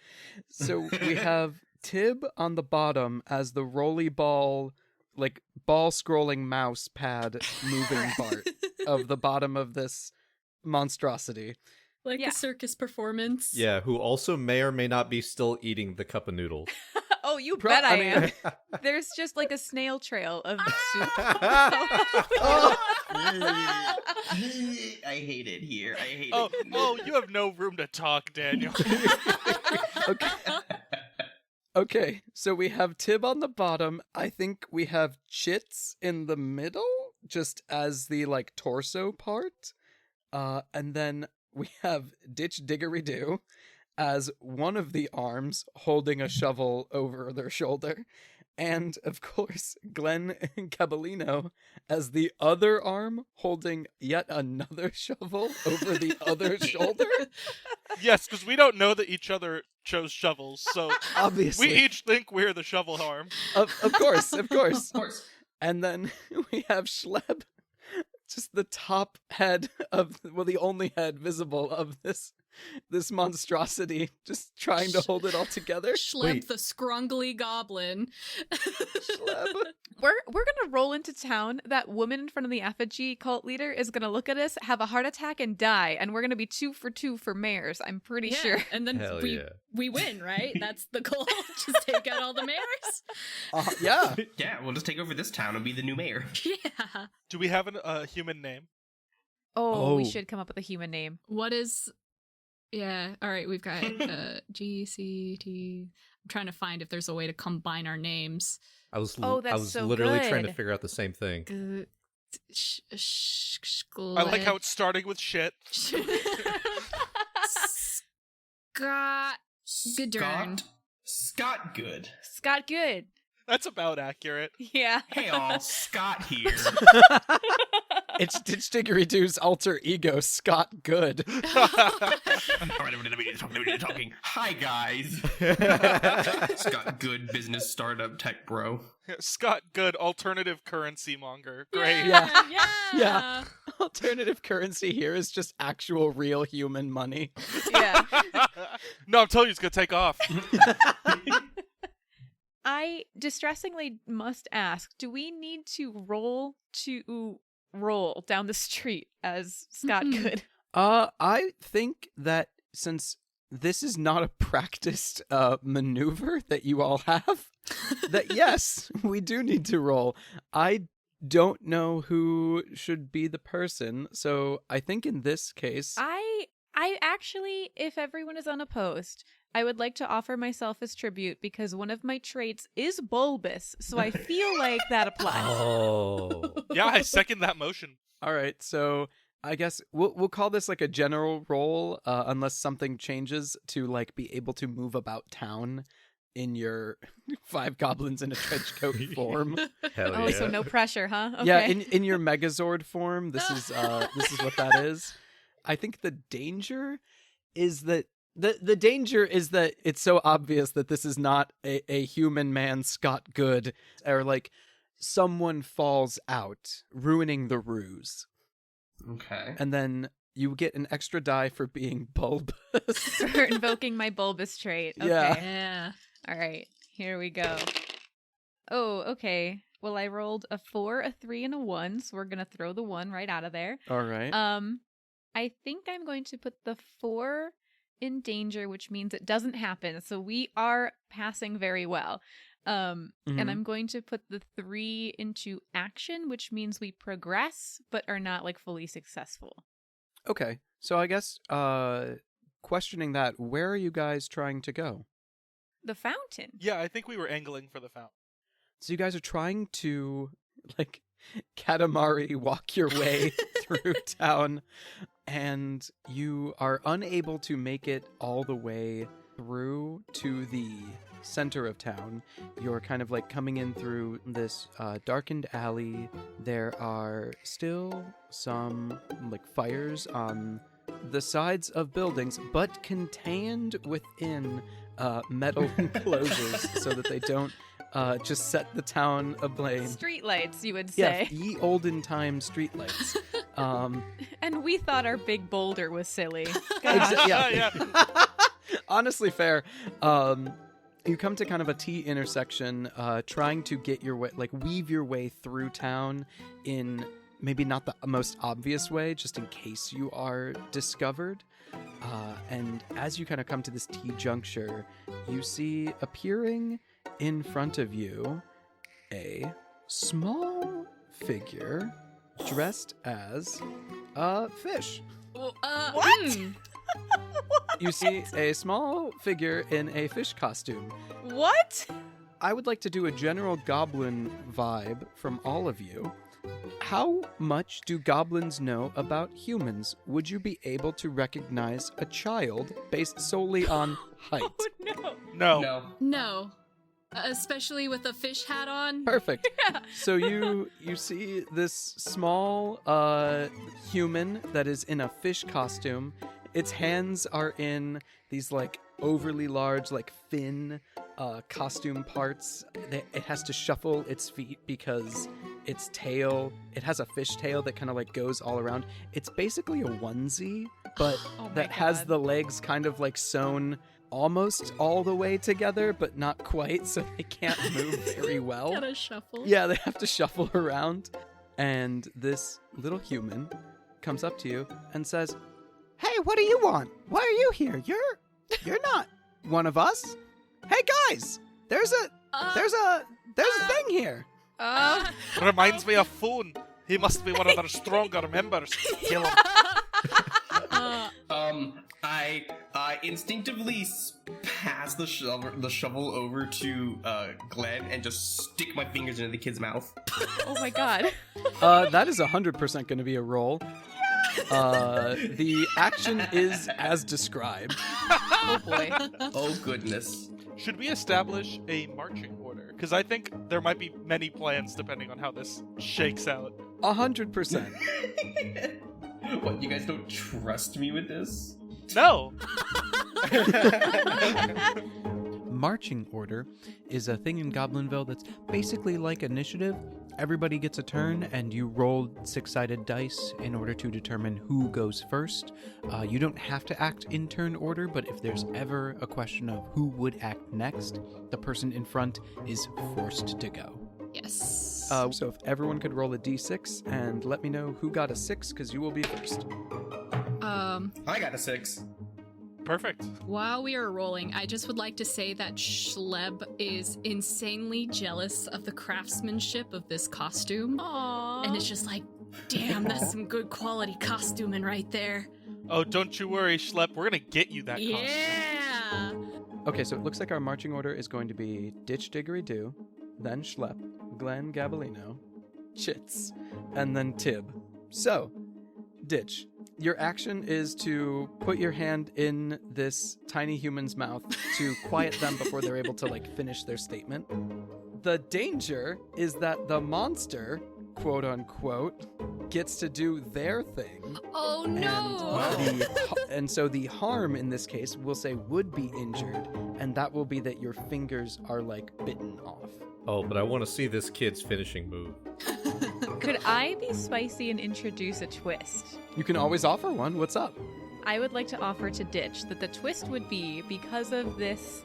So we have Tib on the bottom as the rolly ball, like ball scrolling mouse pad moving part of the bottom of this monstrosity. Like a circus performance. Yeah, who also may or may not be still eating the cup of noodles. Oh, you bet I am. There's just like a snail trail of soup. I hate it here. I hate Oh, it. oh, you have no room to talk, Daniel. Okay, so we have Tib on the bottom. I think we have Chits in the middle, just as the, like, torso part. And then we have Ditch Diggery-Doo as one of the arms holding a shovel over their shoulder. And, of course, Glenn Cabellino as the other arm holding yet another shovel over the other shoulder. Yes, because we don't know that each other chose shovels, so Obviously. we each think we're the shovel arm. Of course, of course. Of course. And then we have Schleb, just the top head of, well, the only head visible of this monstrosity, just trying to hold it all together. Schleb the scrungly goblin. Schleb. We're gonna roll into town. That woman in front of the effigy cult leader is gonna look at us, have a heart attack, and die. And we're gonna be 2 for 2 for mayors. I'm pretty sure. And then Hell we yeah. we win, right? That's the goal. Just take out all the mayors. Yeah. Yeah, we'll just take over this town and be the new mayor. Yeah. Do we have a human name? Oh, we Oh. should come up with a human name. What is? Yeah. All right. We've got GCT. I'm trying to find if there's a way to combine our names. I was Oh, that's I was so literally trying to good. figure out the same thing. I like how it's starting with shit. Scott Goodern. Scott Good. Scott Good. That's about accurate. Yeah. Hey all, Scott here. It's Ditch Diggery-Doo's alter ego, Scott Good. Talking. Hi guys. Scott Good, business startup tech bro. Scott Good, alternative currency monger. Great. Yeah. Yeah. Yeah. Alternative currency here is just actual real human money. Yeah. No, I'm telling you, it's gonna take off. I distressingly must ask, do we need to roll down the street as Scott Mhm. Good? I think that since this is not a practiced maneuver that you all have, that yes, we do need to roll. I don't know who should be the person, so I think in this case, I actually, if everyone is unopposed, I would like to offer myself as tribute because one of my traits is bulbous, so I feel like that applies. Oh. Yeah, I second that motion. all right. So I guess we'll call this like a general roll, unless something changes to like be able to move about town in your 5 goblins in a trench coat form. Hell Oh, yeah. so no pressure, huh? Okay. Yeah, in your Megazord form, this is what that is. I think the danger is that the danger is that it's so obvious that this is not a human man Scott Good, or like someone falls out, ruining the ruse. Okay. And then you get an extra die for being bulbous. For invoking my bulbous trait. Okay. Yeah. Yeah. All right. Here we go. Oh, okay. Well, I rolled a 4, a 3, and a 1, so we're gonna throw the 1 right out of there. All right. I think I'm going to put the 4 in danger, which means it doesn't happen. So we are passing very well. And Mhm. I'm going to put the 3 into action, which means we progress, but are not like fully successful. Okay. So I guess questioning that, where are you guys trying to go? The fountain. Yeah, I think we were angling for the fountain. So you guys are trying to like Katamari walk your way through town, and you are unable to make it all the way through to the center of town. You're kind of like coming in through this darkened alley. There are still some like fires on the sides of buildings, but contained within metal enclosures so that they don't just set the town ablaze. Streetlights, you would Yeah, say. ye olden time streetlights. And we thought our big boulder was silly. Yeah. Honestly, fair. You come to kind of a T intersection, trying to get your way, like weave your way through town in maybe not the most obvious way, just in case you are discovered. And as you kind of come to this T juncture, you see appearing in front of you a small figure dressed as a fish. What? What? You see a small figure in a fish costume. What? I would like to do a general goblin vibe from all of you. How much do goblins know about humans? Would you be able to recognize a child based solely on height? Oh no. No. No. Especially with a fish hat on. Perfect. So you see this small human that is in a fish costume. Its hands are in these like overly large like fin costume parts. It has to shuffle its feet because its tail, it has a fish tail that kind of like goes all around. It's basically a onesie, but Oh my that has God. the legs kind of like sewn almost all the way together, but not quite, so they can't move very well. Gotta shuffle. Yeah, they have to shuffle around. And this little human comes up to you and says, Hey, what do you want? Why are you here? You're not one of us. Hey guys, there's a thing here. Reminds me of Foon. He must be one of our stronger members. Kill him. I instinctively pass the shovel over to Glenn and just stick my fingers into the kid's mouth. Oh my god. that is 100% going to be a roll. The action is as described. Oh boy. Oh goodness. Should we establish a marching order? Because I think there might be many plans depending on how this shakes out. 100%. What, you guys don't trust me with this? No! Marching order is a thing in Goblinville that's basically like initiative. Everybody gets a turn, and you roll 6-sided dice in order to determine who goes first. You don't have to act in turn order, but if there's ever a question of who would act next, the person in front is forced to go. Yes. So if everyone could roll a d6 and let me know who got a 6, because you will be first. I got a 6. Perfect. While we are rolling, I just would like to say that Schleb is insanely jealous of the craftsmanship of this costume. Aww. And it's just like, damn, that's some good quality costuming right there. Oh, don't you worry, Schlep. We're gonna get you that costume. Yeah. Okay, so it looks like our marching order is going to be Ditch Diggory Doo, then Schlep, Glenn Gabolino, Chits, and then Tib. So, Ditch, your action is to put your hand in this tiny human's mouth to quiet them before they're able to, like, finish their statement. The danger is that the monster, quote unquote, gets to do their thing. Oh no. And so the harm in this case, we'll say, would be injured, and that will be that your fingers are, like, bitten off. Oh, but I want to see this kid's finishing move. Could I be spicy and introduce a twist? You can always offer one. What's up? I would like to offer to Ditch that the twist would be, because of this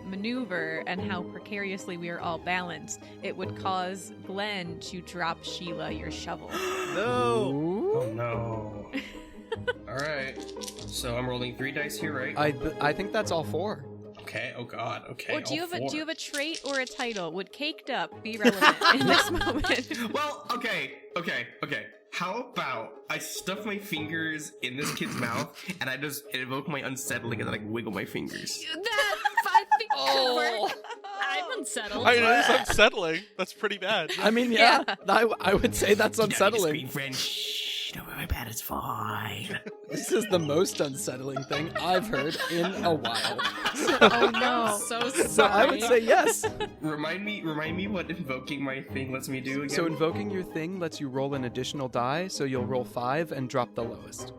maneuver and how precariously we are all balanced, it would cause Glenn to drop Sheila your shovel. No! Oh no. Alright. So I'm rolling 3 dice here, right? I think that's all 4. Okay, oh god, okay. Or do you all have four. do you have a trait or a title? Would caked up be relevant in this moment? Well, okay. How about I stuff my fingers in this kid's mouth and I just invoke my unsettling and then I wiggle my fingers. That I think could work. I'm unsettled. I mean, it is unsettling. That's pretty bad. I mean, yeah. I would say that's unsettling. Screen friend. Shh, don't worry about it, it's fine. This is the most unsettling thing I've heard in a while. Oh no. So sorry. So I would say yes. Remind me what invoking my thing lets me do again. So invoking your thing lets you roll an additional die, so you'll roll 5 and drop the lowest.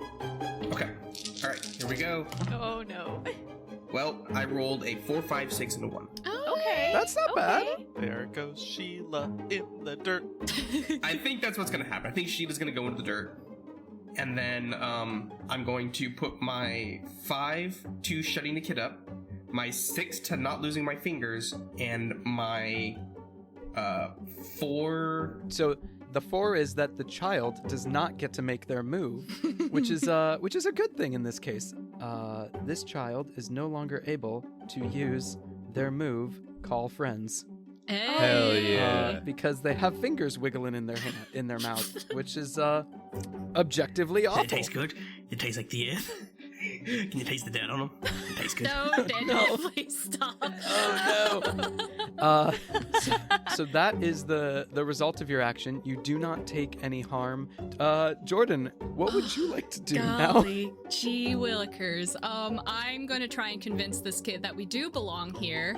Okay. Alright, here we go. Oh no. Well, I rolled a 4, 5, 6, and a 1. Okay. That's not bad. There goes Sheila in the dirt. I think that's what's gonna happen. I think Sheila's gonna go into the dirt. And then I'm going to put my 5 to shutting the kid up, my 6 to not losing my fingers, and my 4. So the 4 is that the child does not get to make their move, which is a good thing in this case. This child is no longer able to use their move, Call Friends. Hell yeah. Because they have fingers wiggling in their mouth, which is objectively awful. Does it taste good? It tastes like the earth. Can you taste the dirt on them? It tastes good. No, Daniel, please stop. Oh no. So that is the result of your action. You do not take any harm. Jordan, what would you like to do Golly, gee willikers. I'm going to try and convince this kid that we do belong here.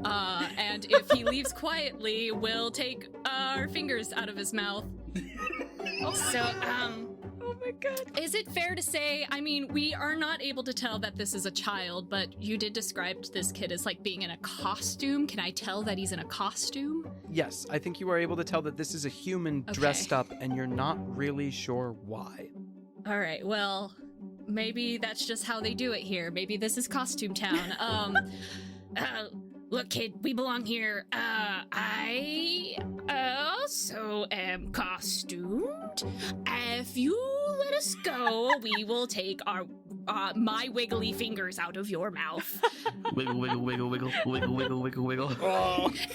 And if he leaves quietly, we'll take our fingers out of his mouth. So, Oh my god. is it fair to say, I mean, we are not able to tell that this is a child, but you did describe this kid as like being in a costume. Can I tell that he's in a costume? now? Yes, I think you are able to tell that this is a human dressed up, and you're not really sure why. All right, well, maybe that's just how they do it here. Maybe this is Costume Town. Look, kid, we belong here. I also am costumed. If you let us go, we will take my wiggly fingers out of your mouth. Wiggle, wiggle, wiggle, wiggle, wiggle, wiggle, wiggle, wiggle.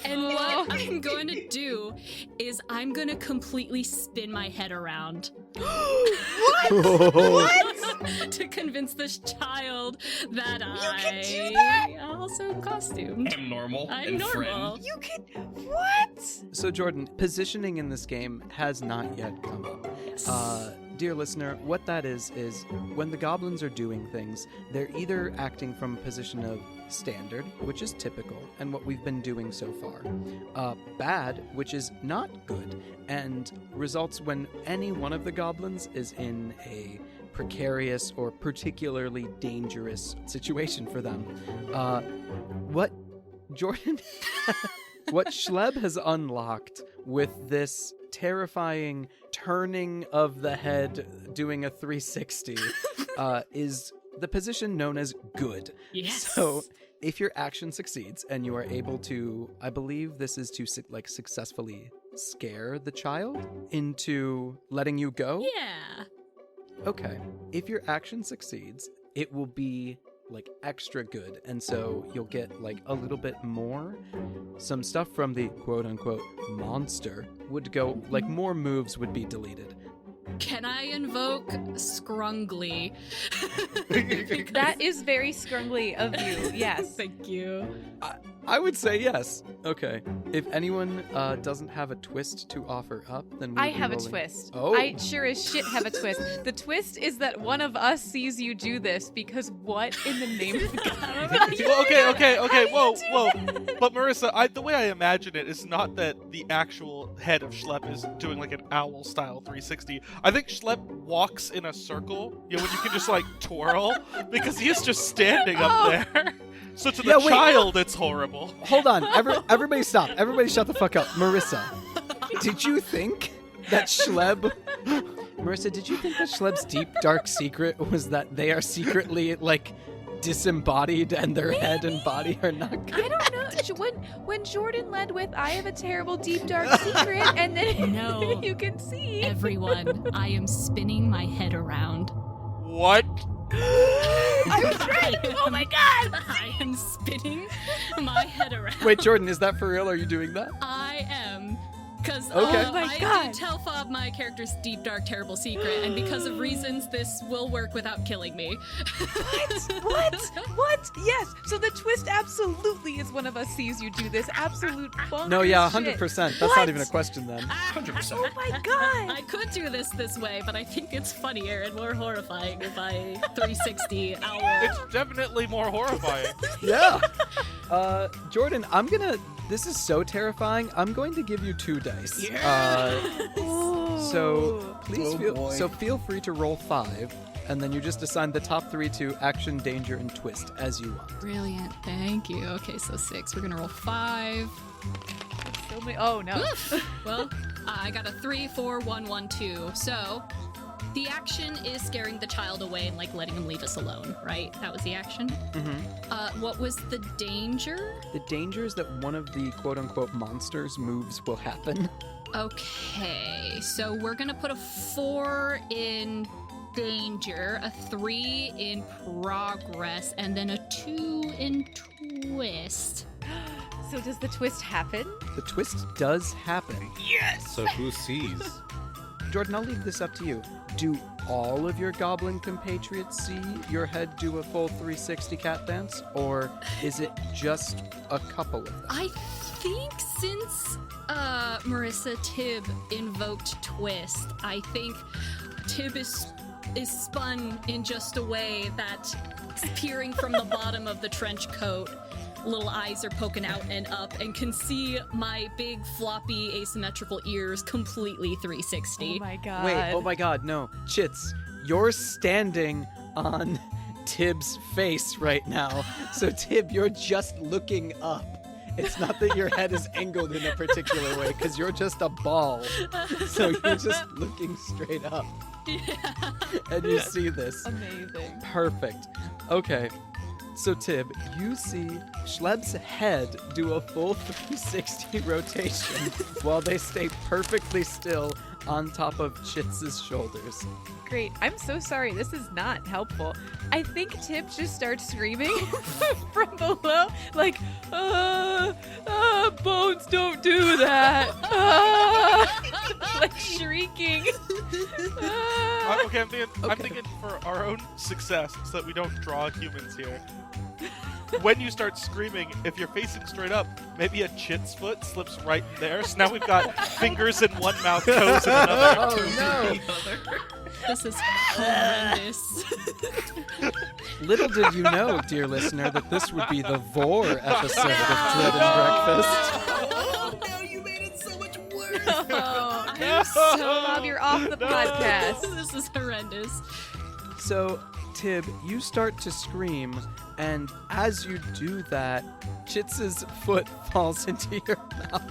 And what I'm going to do is I'm going to completely spin my head around. To convince this child that I also am costumed. I'm normal. I'm and normal. friend. You can. What? So, Jordan, positioning in this game has not yet come up. Dear listener, what that is when the goblins are doing things, they're either acting from a position of standard, which is typical, and what we've been doing so far. Bad, which is not good, and results when any one of the goblins is in a precarious or particularly dangerous situation for them. What Jordan, what Schleb has unlocked with this terrifying turning of the head, doing a 360, is the position known as good. Yes. So if your action succeeds and you are able to, I believe this is to successfully scare the child into letting you go. Yeah. Okay. If your action succeeds, it will be like extra good, and so you'll get like a little bit more. Some stuff from the quote-unquote monster would go, like more moves would be deleted. Can I invoke Scrungly? That is very scrungly of you. Yes. Thank you. I would say yes. Okay. If anyone doesn't have a twist to offer up, then I have a twist. Oh. I sure as shit have a twist. The twist is that one of us sees you do this because what in the name of God? Well, okay. How do Whoa. you do that? But Marissa, the way I imagine it is not that the actual head of Schlep is doing like an owl style 360. I think Schlep walks in a circle, when you can just like twirl, because he is just standing up there. So to the child, it's horrible. Hold on. Everybody stop. Everybody shut the fuck up. Marissa, did you think that Schleb... Marissa, did you think that Schleb's deep, dark secret was that they are secretly, like, disembodied and their head and body are not good? I don't know. When Jordan led with, I have a terrible, deep, dark secret, and then No. you can see. Everyone, I am spinning my head around. What? I was right. Oh my God. I am spinning my head around. Wait, Jordan, is that for real? Are you doing that? I am. Because Okay. Oh my I God. did tell Fob my character's deep, dark, terrible secret, and because of reasons, this will work without killing me. What? Yes. So the twist absolutely is one of us sees you do this. Absolute bonkers No, yeah, shit. 100%. That's What? not even a question then. 100%. Oh my God. I could do this way, but I think it's funnier and more horrifying if I 360 owl. It's definitely more horrifying. Yeah. Jordan, this is so terrifying. I'm going to give you 2 dice. So please feel free to roll 5, and then you just assign the top 3 to action, danger, and twist as you want. Brilliant, thank you. Okay, so 6. We're gonna roll 5. So many. Oh no. Oof. Well, I got a 3, 4, 1, 1, 2. So the action is scaring the child away and like letting him leave us alone, right? That was the action. Mm-hmm. What was the danger? The danger is that one of the quote-unquote monsters' moves will happen. Okay, so we're gonna put a 4 in danger, a 3 in progress, and then a 2 in twist. So does the twist happen? The twist does happen. So who sees? Jordan, I'll leave this up to you. Do all of your goblin compatriots see your head do a full 360 cat dance, or is it just a couple of them? I think since Marissa Tibb invoked Twist, I think Tibb is spun in just a way that, peering from the bottom of the trench coat, little eyes are poking out and up and can see my big floppy asymmetrical ears completely 360. Oh my god. Wait, oh my god, no. Chits, you're standing on Tibb's face right now. So Tib, you're just looking up. It's not that your head is angled in a particular way, because you're just a ball. So you're just looking straight up. Yeah. And you see this. Amazing. Perfect. Okay. So Tib, you see Schleb's head do a full 360 rotation while they stay perfectly still on top of Chits's shoulders. Great. I'm so sorry. This is not helpful. I think Tib just starts screaming from below, like, Bones, don't do that. Like shrieking. Okay, I'm thinking for our own success, so that we don't draw humans here. When you start screaming, if you're facing straight up, maybe a chit's foot slips right in there. So now we've got fingers in one mouth, toes in another. Oh no! This is horrendous. Little did you know, dear listener, that this would be the Vor episode of Dread and Breakfast. Oh no, you made it so much worse. Oh, I'm so Bob, you're off the podcast. This is horrendous. So, Tib, you start to scream, and as you do that, Chits's foot falls into your mouth.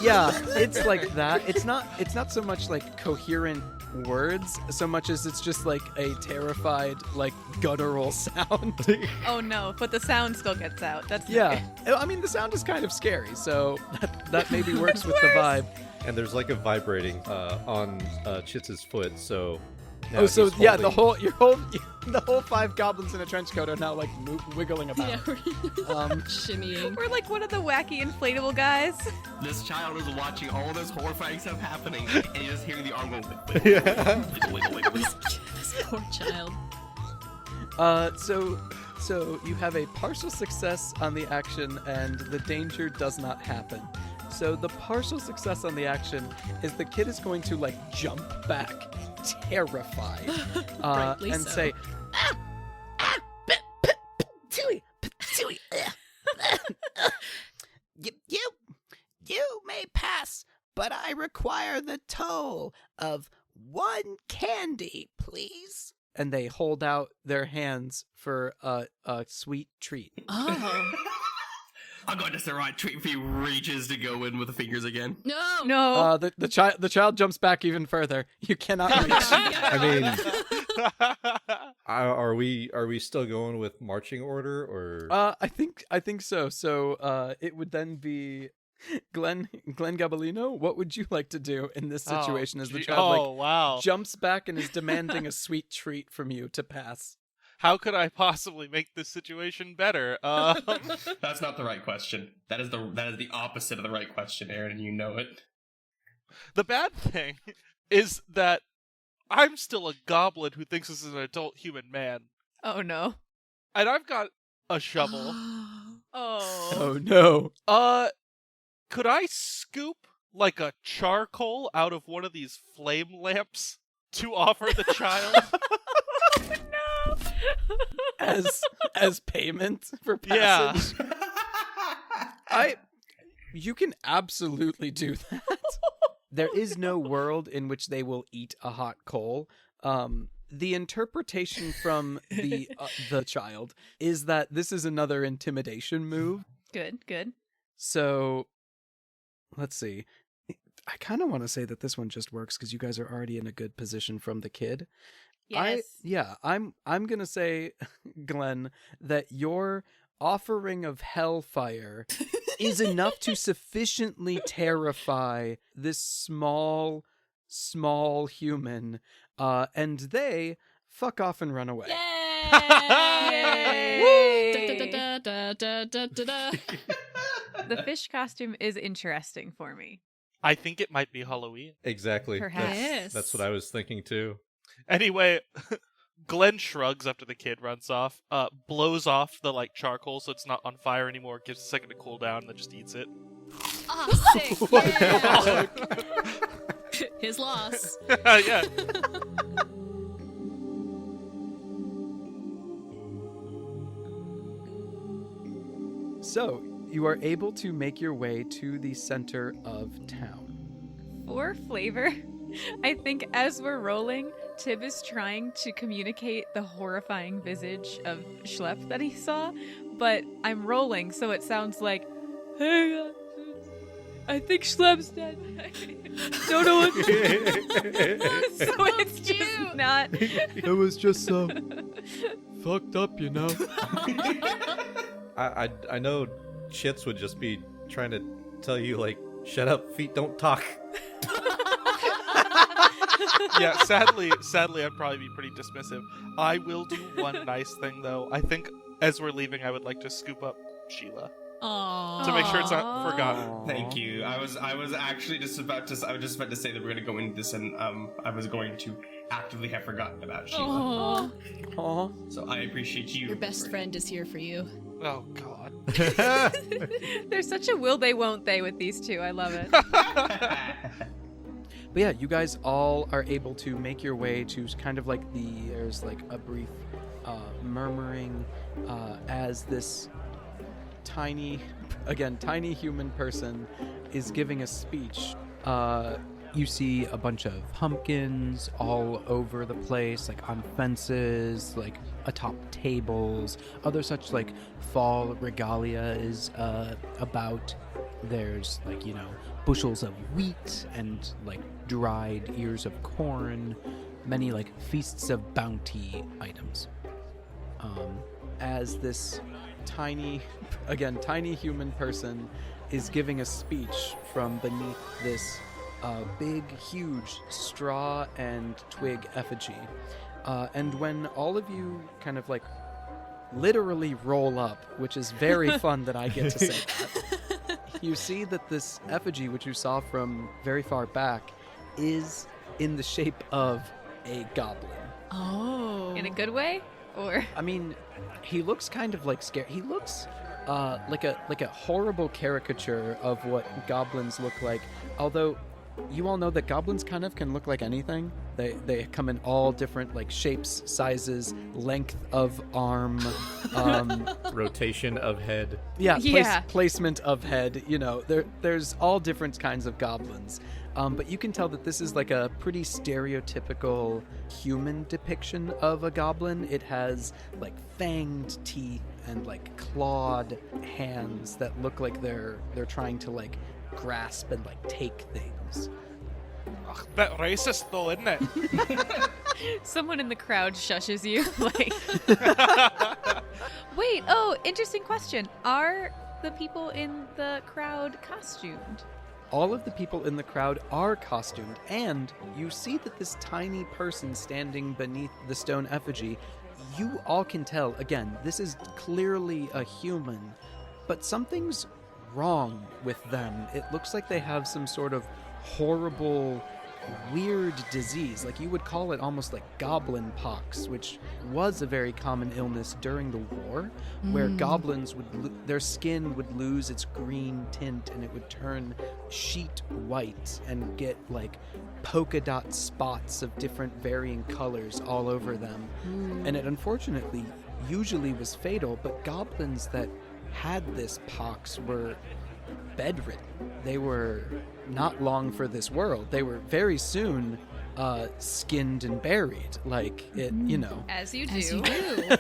Yeah, it's like that. It's not so much like coherent words so much as it's just like a terrified, like, guttural sound. Oh no, but the sound still gets out. That's Yeah, I mean, the sound is kind of scary, so that maybe works with the vibe. And there's like a vibrating on Chits's foot, so. now Oh, so he's yeah, holding- the whole 5 goblins in a trench coat are now like wiggling about. Yeah, we're Um, shimmying. We're like one of the wacky inflatable guys. This child is watching all this horrifying stuff happening, and you're just hearing the arm go. Yeah. Wiggle, wiggle, wiggle. This poor child. So you have a partial success on the action, and the danger does not happen. So the partial success on the action is the kid is going to like jump back, terrified, Rightly and so. say, You may pass, but I require the toll of 1 candy, please. and they hold out their hands for a sweet treat. Oh. I'm going to the right treat if he reaches to go in with the fingers again. No. No. The child jumps back even further. You cannot reach. I mean, are we still going with marching order or? I think so. So it would then be Glenn Gabolino. What would you like to do in this situation as the child wow. jumps back and is demanding a sweet treat from you to pass? How could I possibly make this situation better? That's not the right question. That is the opposite of the right question, Aaron, and you know it. The bad thing is that I'm still a goblin who thinks this is an adult human man. Oh no. And I've got a shovel. Oh. Oh no. Could I scoop like a charcoal out of one of these flame lamps to offer the child? As payment for Yeah. passage. You can absolutely do that. There is no world in which they will eat a hot coal. The interpretation from the child is that this is another intimidation move. Good. So, let's see. I kind of want to say that this one just works because you guys are already in a good position from the kid. Yes. I'm gonna say, Glenn, that your offering of hellfire is enough to sufficiently terrify this small human, and they fuck off and run away. Yay! Da-da-da-da-da-da-da-da. The fish costume is interesting for me. I think it might be Halloween. Exactly. Perhaps. Yes. That's what I was thinking too. Anyway, Glenn shrugs after the kid runs off, blows off the charcoal so it's not on fire anymore, gives it a second to cool down, and then just eats it. Oh, sick. Yeah. His loss. Yeah. So, you are able to make your way to the center of town. For flavor, I think as we're rolling, Tib is trying to communicate the horrifying visage of Schlepp that he saw, but I'm rolling, so it sounds like, hey, I think Schlepp's dead. Don't know what to do. So it's just not. It was just fucked up, you know? I know Chits would just be trying to tell you, shut up, feet don't talk. Yeah, sadly, I'd probably be pretty dismissive. I will do one nice thing, though. I think as we're leaving, I would like to scoop up Sheila Aww. to make sure it's not forgotten. Thank you. I was actually just about to say that we're gonna go into this, and I was going to actively have forgotten about Sheila. Aw. Aw. So I appreciate you. Your best friend is here for you. Oh, God. There's such a will they won't they with these two. I love it. But yeah, you guys all are able to make your way to kind of there's a brief murmuring as this tiny human person is giving a speech. You see a bunch of pumpkins all over the place, on fences, atop tables. Other such fall regalia is about. There's bushels of wheat and dried ears of corn, many feasts of bounty items. As this tiny human person is giving a speech from beneath this big, huge straw and twig effigy. And when all of you kind of literally roll up, which is very fun that I get to say that, you see that this effigy, which you saw from very far back, is in the shape of a goblin. Oh. In a good way? Or I mean, he looks kind of scared. He looks like a horrible caricature of what goblins look like. Although, you all know that goblins kind of can look like anything. They come in all different shapes, sizes, length of arm, Rotation of head. placement of head. There's all different kinds of goblins. But you can tell that this is a pretty stereotypical human depiction of a goblin. It has fanged teeth and clawed hands that look like they're trying to grasp and take things. Ugh, bit racist, though, isn't it? someone in the crowd shushes you. Wait, interesting question. Are the people in the crowd costumed? All of the people in the crowd are costumed, and you see that this tiny person standing beneath the stone effigy, you all can tell, again, this is clearly a human, but something's wrong with them. It looks like they have some sort of horrible, weird disease. You would call it almost goblin pox, which was a very common illness during the war, where goblins their skin would lose its green tint and it would turn sheet white and get polka dot spots of different varying colors all over them. And it unfortunately usually was fatal, but goblins that had this pox were bedridden. They were not long for this world. They were very soon skinned and buried. As you do. As you do.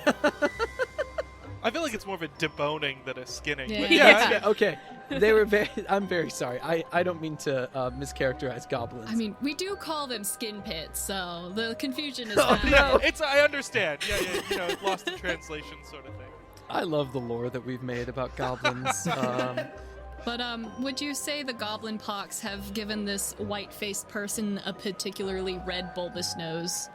I feel like it's more of a deboning than a skinning. Yeah. But Yeah, okay. They were I'm very sorry. I don't mean to mischaracterize goblins. I mean, we do call them skin pits, so the confusion is Oh, valid. no. I understand. Yeah, lost in translation sort of thing. I love the lore that we've made about goblins. But would you say the goblin pox have given this white-faced person a particularly red bulbous nose?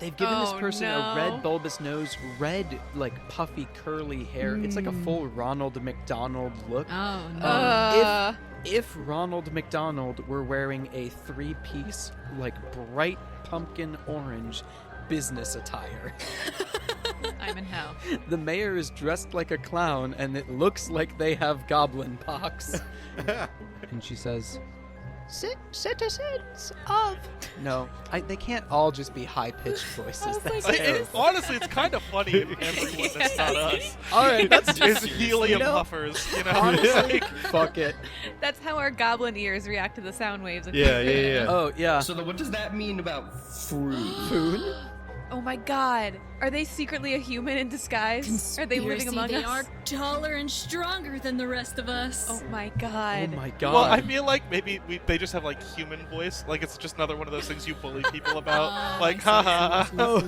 They've given this Oh, person a no. red bulbous nose, red, like, puffy, curly hair. It's like a full Ronald McDonald look. Oh no. If Ronald McDonald were wearing a three-piece, like, bright pumpkin orange business attire, I'm in hell. the mayor is dressed like a clown, and it looks like they have goblin pox. And she says, Citizens of no, they can't all just be high-pitched voices. was That's like, terrible. Honestly, it's kind of funny if everyone that's not us All right, that's is helium you know, puffers, you know? honestly, Like, fuck it. That's how our goblin ears react to the sound waves. Of Yeah. Oh, yeah. So then what does that mean about fruit? Food? Oh my god. Are they secretly a human in disguise? Are they living among They us? are taller and stronger than the rest of us. Oh my Oh god. my god. well, I feel like maybe they just have like human voice. Like it's just another one of those things you bully people about. Oh, Like, I see. haha,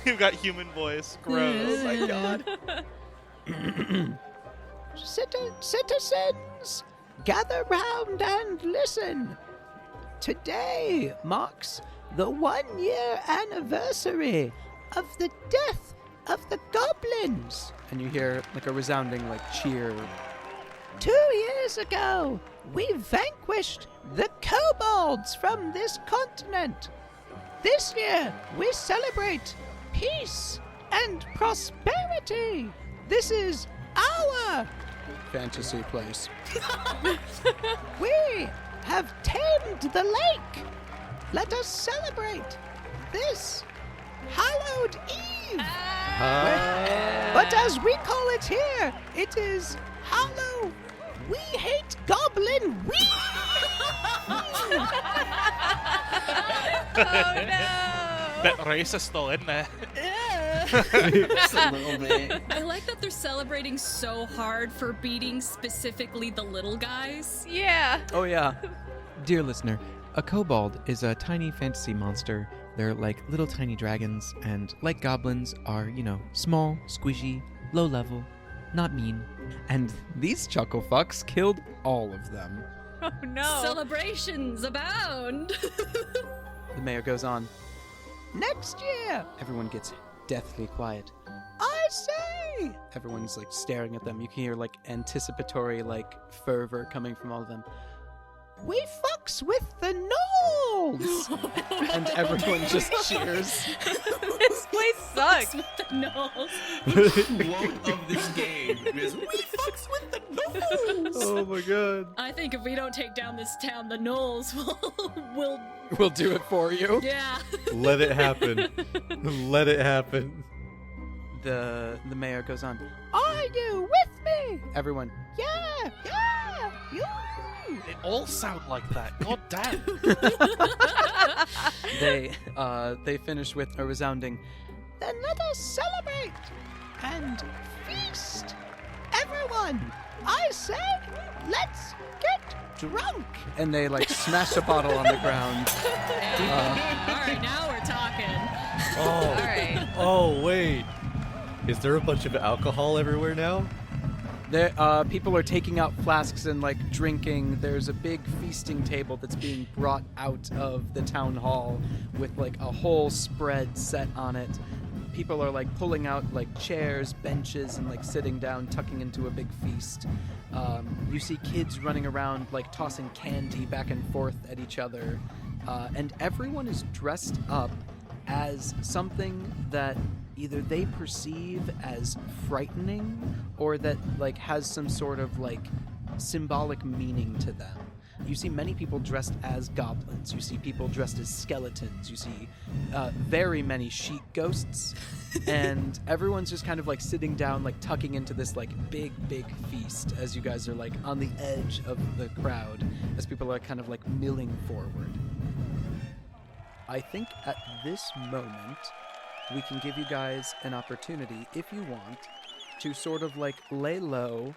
you've got human voice. Gross. Oh my god. citizens, gather round and listen. Today marks the 1-year anniversary of the death of the goblins. And you hear like a resounding like cheer. 2 years ago, we vanquished the kobolds from this continent. This year, we celebrate peace and prosperity. This is our. Fantasy place. We have tamed the lake. Let us celebrate this hallowed eve. But as we call it here, it is Hallow. We hate Goblin Week. Oh no. Bit racist though, isn't it? Just a little bit. I like that they're celebrating so hard for beating specifically the little guys. Yeah. Oh yeah. Dear listener, a kobold is a tiny fantasy monster. They're like little tiny dragons, and like goblins are, small, squishy, low level, not mean. And these chuckle fucks killed all of them. Oh no. Celebrations abound. The mayor goes on. Next year, Everyone gets deathly quiet. I say. Everyone's like staring at them. You can hear like anticipatory like fervor coming from all of them. We fucks with the gnolls. And everyone just cheers. This place sucks. With the nose. Quote of this game is we fucks with the nose. Oh my god. I think if we don't take down this town, the gnolls will We'll do it for you. yeah. Let it happen. Let it happen. The mayor goes on. Are you with me? Everyone. Yeah, you. They all sound like that. God damn. They finish with a resounding. Then let us celebrate and feast. Everyone, I say, let's get drunk. And they like smash a bottle on the ground. All right, now we're talking. Oh. All right. Oh wait. Is there a bunch of alcohol everywhere now? There, people are taking out flasks and like drinking. There's a big feasting table that's being brought out of the town hall with like a whole spread set on it. People are like pulling out like chairs, benches, and like sitting down, tucking into a big feast. You see kids running around like tossing candy back and forth at each other, and everyone is dressed up as something that either they perceive as frightening or that like has some sort of like symbolic meaning to them. You see many people dressed as goblins. You see people dressed as skeletons. You see very many sheep ghosts. And everyone's just kind of like sitting down, like tucking into this like big feast as you guys are like on the edge of the crowd as people are kind of like milling forward. I think at this moment we can give you guys an opportunity, if you want, to sort of like lay low,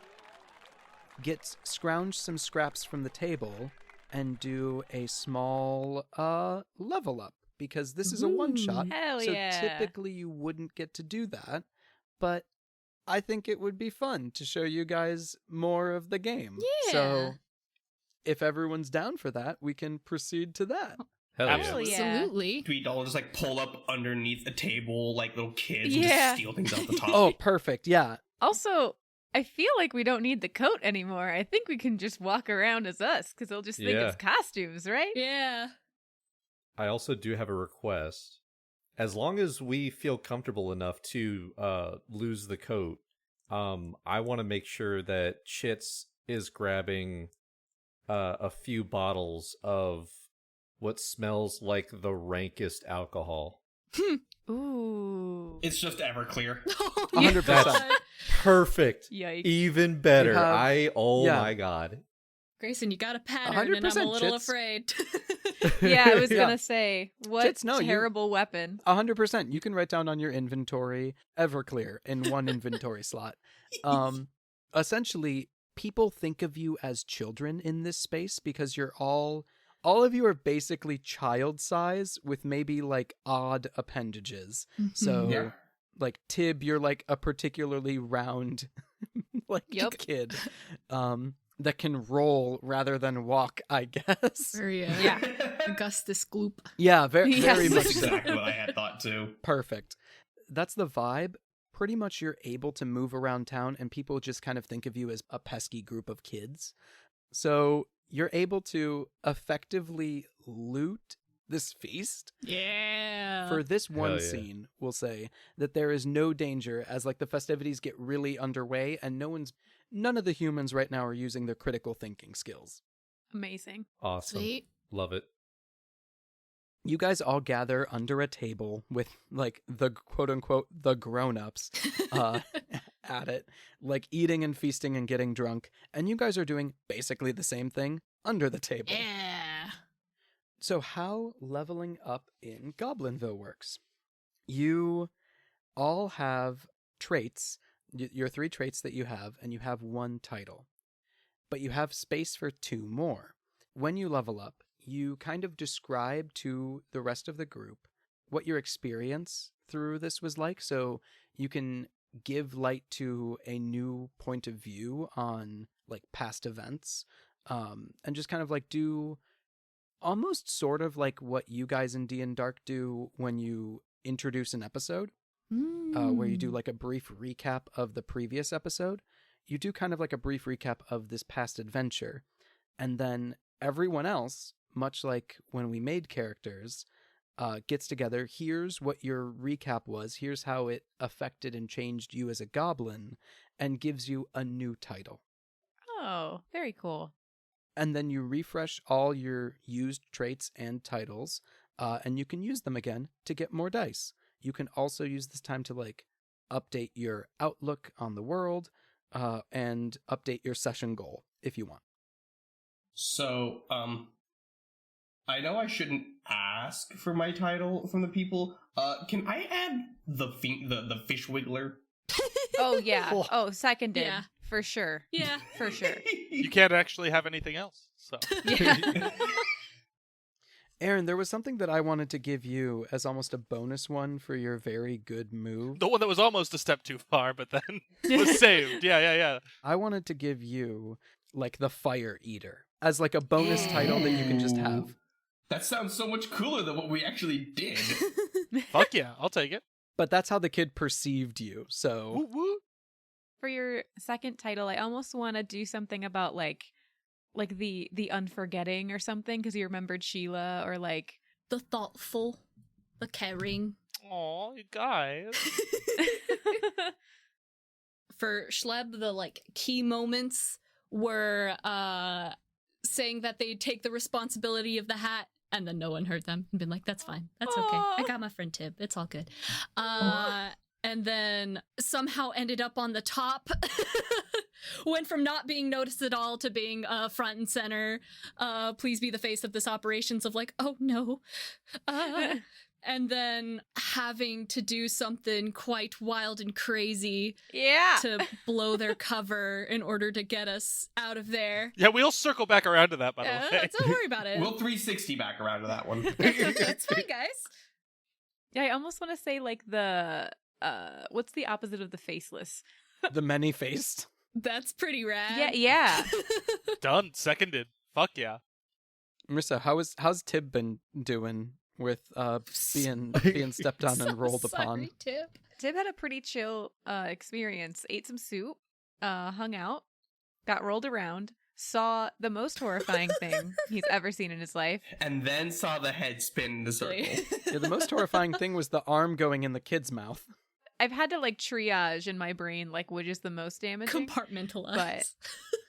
scrounge some scraps from the table, and do a small level up, because this is a one-shot, Hell so yeah. typically you wouldn't get to do that, but I think it would be fun to show you guys more of the game. Yeah. So if everyone's down for that, we can proceed to that. Hell yeah. Absolutely. Yeah. Absolutely. We'd all just like pull up underneath a table like little kids and Yeah. just steal things off the top. Oh, perfect. Yeah. Also, I feel like we don't need the coat anymore. I think we can just walk around as us because they'll just think Yeah. it's costumes, right? Yeah. I also do have a request. As long as we feel comfortable enough to lose the coat, I want to make sure that Chits is grabbing a few bottles of what smells like the rankest alcohol. Ooh. It's just Everclear. 100%. God. Perfect. Yikes. Even better. You have- yeah. My god. Grayson, you got a pattern, and I'm a 100% little Chits. afraid. Yeah, I was Yeah. gonna say, what Chits, no, you- terrible weapon. 100%. You can write down on your inventory Everclear in one inventory slot. Essentially, people think of you as children in this space because you're all of you are basically child size with maybe like odd appendages. So Yeah. like Tib, you're like a particularly round like Yep. kid that can roll rather than walk, I guess. Yeah. Augustus Gloop. Yeah, very Yes. very much That's so. exactly what I had thought too. Perfect. That's the vibe. Pretty much you're able to move around town and people just kind of think of you as a pesky group of kids. So you're able to effectively loot this feast. Yeah. For this one Hell yeah. scene, we'll say that there is no danger as like the festivities get really underway and none of the humans right now are using their critical thinking skills. Amazing. Awesome. Sweet. Love it. You guys all gather under a table with like the quote unquote the grown-ups at it, like eating and feasting and getting drunk, and you guys are doing basically the same thing under the table. Yeah. So how leveling up in Goblinville works. You all have traits, your 3 traits that you have, and you have 1 title. But you have space for 2 more. When you level up, you kind of describe to the rest of the group what your experience through this was like, so you can give light to a new point of view on like past events, and just kind of like do almost sort of like what you guys in DnDark do when you introduce an episode, where you do like a brief recap of the previous episode. You do kind of like a brief recap of this past adventure, and then everyone else, much like when we made characters, gets together. Here's what your recap was. Here's how it affected and changed you as a goblin, and gives you a new title. Oh, very cool. And then you refresh all your used traits and titles, and you can use them again to get more dice. You can also use this time to like update your outlook on the world, and update your session goal if you want. So, I know I shouldn't ask for my title from the people. Can I add the fish wiggler? Oh yeah. Oh, seconded. Yeah. For sure. Yeah. For sure. You can't actually have anything else. So Yeah. Aaron, there was something that I wanted to give you as almost a bonus one for your very good move. the one that was almost a step too far, but then was saved. Yeah. I wanted to give you like the Fire Eater as like a bonus title that you can just have. That sounds so much cooler than what we actually did. Fuck yeah, I'll take it. But that's how the kid perceived you. So Woo woo. For your second title, I almost want to do something about like the unforgetting or something because you remembered Sheila, or like The thoughtful, the caring. Aw, you guys. For Schleb, the like key moments were saying that they'd take the responsibility of the hat, and then no one heard them and been like, that's fine. That's okay. I Aw. got my friend Tib. It's all good. And then somehow ended up on the top. Went from not being noticed at all to being front and center. Please be the face of this operations of like, oh no. And then having to do something quite wild and crazy yeah. to blow their cover in order to get us out of there. Yeah, we'll circle back around to that, by the way. Don't worry about it. We'll 360 back around to that one. That's fine, guys. Yeah, I almost want to say like the what's the opposite of the faceless? the many-faced. That's pretty rad. Yeah. Done. Seconded. Fuck yeah. Marissa, how's Tib been doing with being stepped on and rolled upon? Tip. Tib had a pretty chill experience. Ate some soup, hung out, got rolled around, saw the most horrifying thing he's ever seen in his life. And then saw the head spin in the circle. Yeah, the most horrifying thing was the arm going in the kid's mouth. I've had to like triage in my brain like which is the most damaging. Compartmentalize.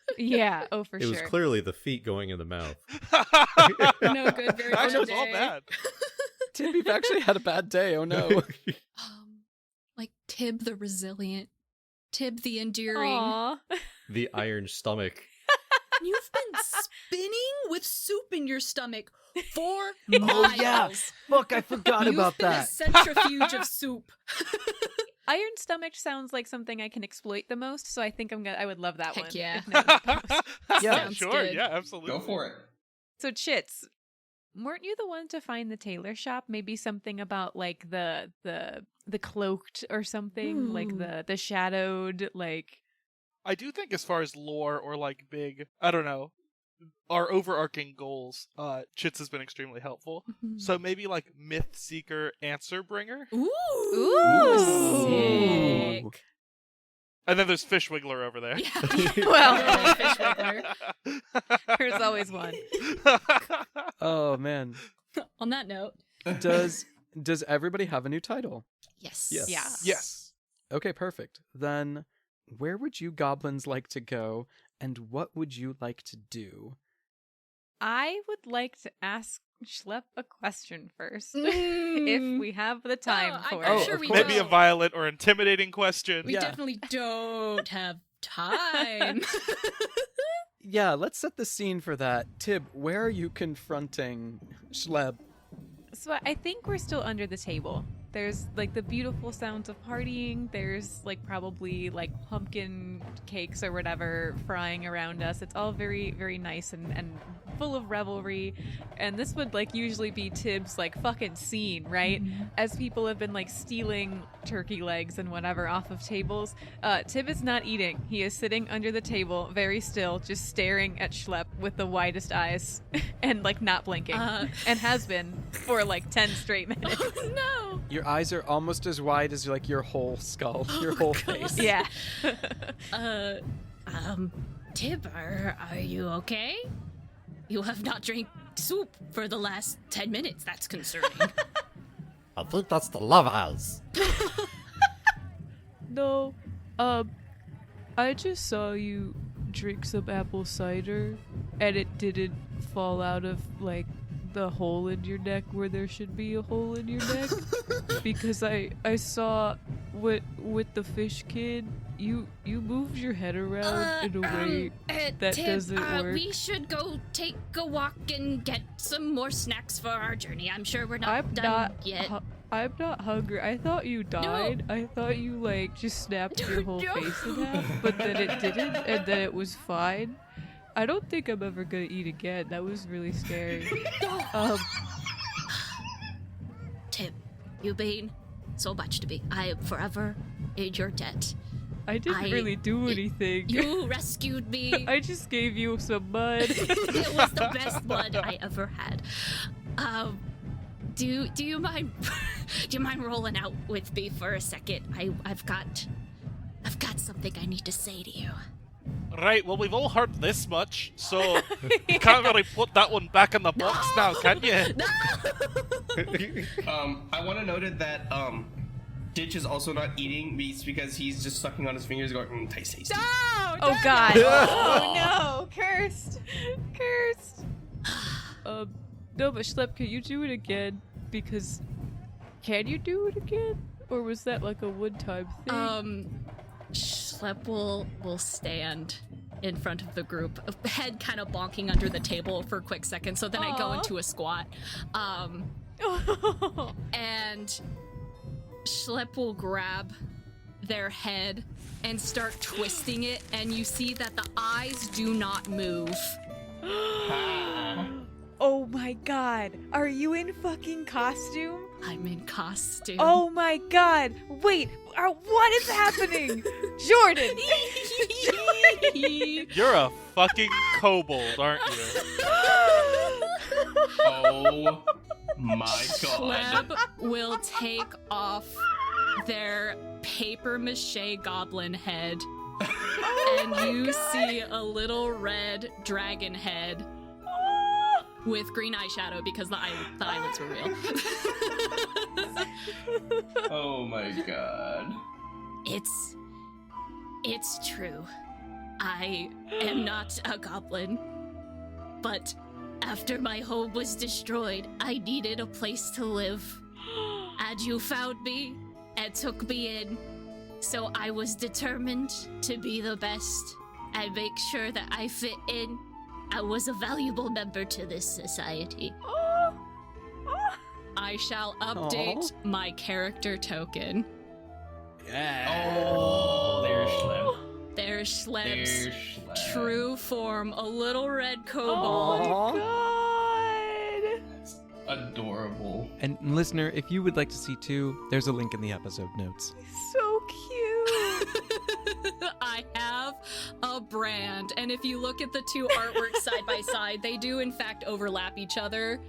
But yeah, oh for It sure. was clearly the feet going in the mouth. No good, very Actually, bad it's all day. bad. Tib, you've actually had a bad day. Oh no. Like Tib the resilient, Tib the enduring. Aw. The iron stomach. You've been spinning with soup in your stomach for Oh, miles. yeah. Fuck, I forgot You've about been that. a centrifuge of soup. Iron stomach sounds like something I can exploit the most, so I think I would love that Heck one. yeah. if no one's opposed. Yeah, Sounds Sure, good. yeah, absolutely. Go for it. So Chits, weren't you the one to find the tailor shop? Maybe something about like the cloaked or something, like Ooh. the shadowed, like I do think as far as lore or like big, I don't know, our overarching goals, Chits has been extremely helpful. So maybe like Myth Seeker Answer Bringer. Ooh, sick. And then there's Fish Wiggler over there. Yeah. Well, Fish wiggler. there's always one. Oh man. On that note, Does everybody have a new title? yes. Yes. Yeah. Yes. Okay, perfect. Then where would you goblins like to go, and what would you like to do? I would like to ask Schlep a question first, Mm. if we have the time Oh, for I'm it. sure of we course. Maybe a will. violent or intimidating question. We Yeah. definitely don't have time. Yeah, let's set the scene for that. Tib, where are you confronting Schleb? So I think we're still under the table. There's like the beautiful sounds of partying. There's like probably like pumpkin cakes or whatever frying around us. It's all very, very nice and full of revelry. And this would like usually be Tib's like fucking scene, right? As people have been like stealing turkey legs and whatever off of tables. Tib is not eating. He is sitting under the table, very still, just staring at Schlep with the widest eyes and like not blinking. And has been for like 10 straight minutes. Oh no. Your eyes are almost as wide as like your whole skull, your whole face. Yeah. Tib, are you okay? You have not drank soup for the last 10 minutes. That's concerning. I think that's the love eyes. No, I just saw you drink some apple cider, and it didn't fall out of, like, the hole in your neck where there should be a hole in your neck. Because I saw with the fish kid, you moved your head around in a way that Tib, doesn't work. we should go take a walk and get some more snacks for our journey. I'm sure we're not done yet. I'm not hungry. I thought you died. I thought you, like, just snapped your whole No. face in half, but then it didn't, and then it was fine. I don't think I'm ever gonna eat again. That was really scary. Tib, you mean so much to me. I am forever in your debt. I didn't really do anything. You rescued me. I just gave you some mud. It was the best mud I ever had. Do you mind? Do you mind rolling out with me for a second? I've got something I need to say to you. Right, well, we've all heard this much, so you can't really put that one back in the box now, can you? I want to note it that Ditch is also not eating because he's just sucking on his fingers going, taste, tasty. Oh God! Oh no! Cursed! No, but Schlep, can you do it again? Because can you do it again, or was that like a one-time thing? Schlep will stand in front of the group, head kind of bonking under the table for a quick second, so then I go Aw. into a squat. And Schlep will grab their head and start twisting it, and you see that the eyes do not move. Oh my God! Are you in fucking costume? I'm in costume. Oh my God! Wait, what is happening? Jordan! You're a fucking kobold, aren't you? Oh my god. Schleb will take off their paper mache goblin head, and you see a little red dragon head with green eyeshadow because the eyelids were real. Oh my god. It's true. I am not a goblin, but after my home was destroyed, I needed a place to live. And you found me and took me in. So I was determined to be the best and make sure that I fit in. I was a valuable member to this society. I shall update my character token. Oh, there's Schleb. There's Schleb's There's Schleb. true form, a little red kobold. Oh my god! That's adorable. And listener, if you would like to see too, there's a link in the episode notes. So cute. I have a brand, and if you look at the two artworks side by side, they do in fact overlap each other.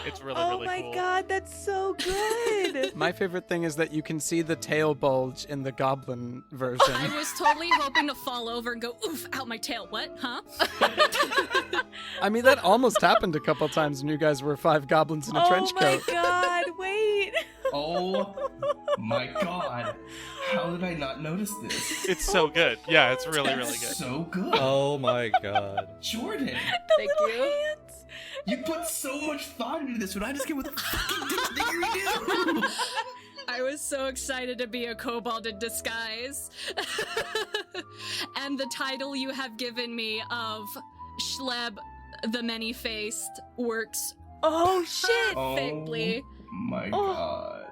It's really, oh really my cool. god, that's so good. My favorite thing is that you can see the tail bulge in the goblin version. I was totally hoping to fall over and go, oof, out my tail. What? Huh? I mean, that almost happened a couple times when you guys were 5 goblins in a trench coat. Oh my god, wait. Oh my god. How did I not notice this? It's so good. Yeah, it's really, really good. So good. Oh my god. Jordan, Thank you. Hands. you put so much thought into this when I just get with a fucking dictionary. I was so excited to be a kobold in disguise. And the title you have given me of Schleb the Many-Faced works Oh shit. perfectly. Oh my god.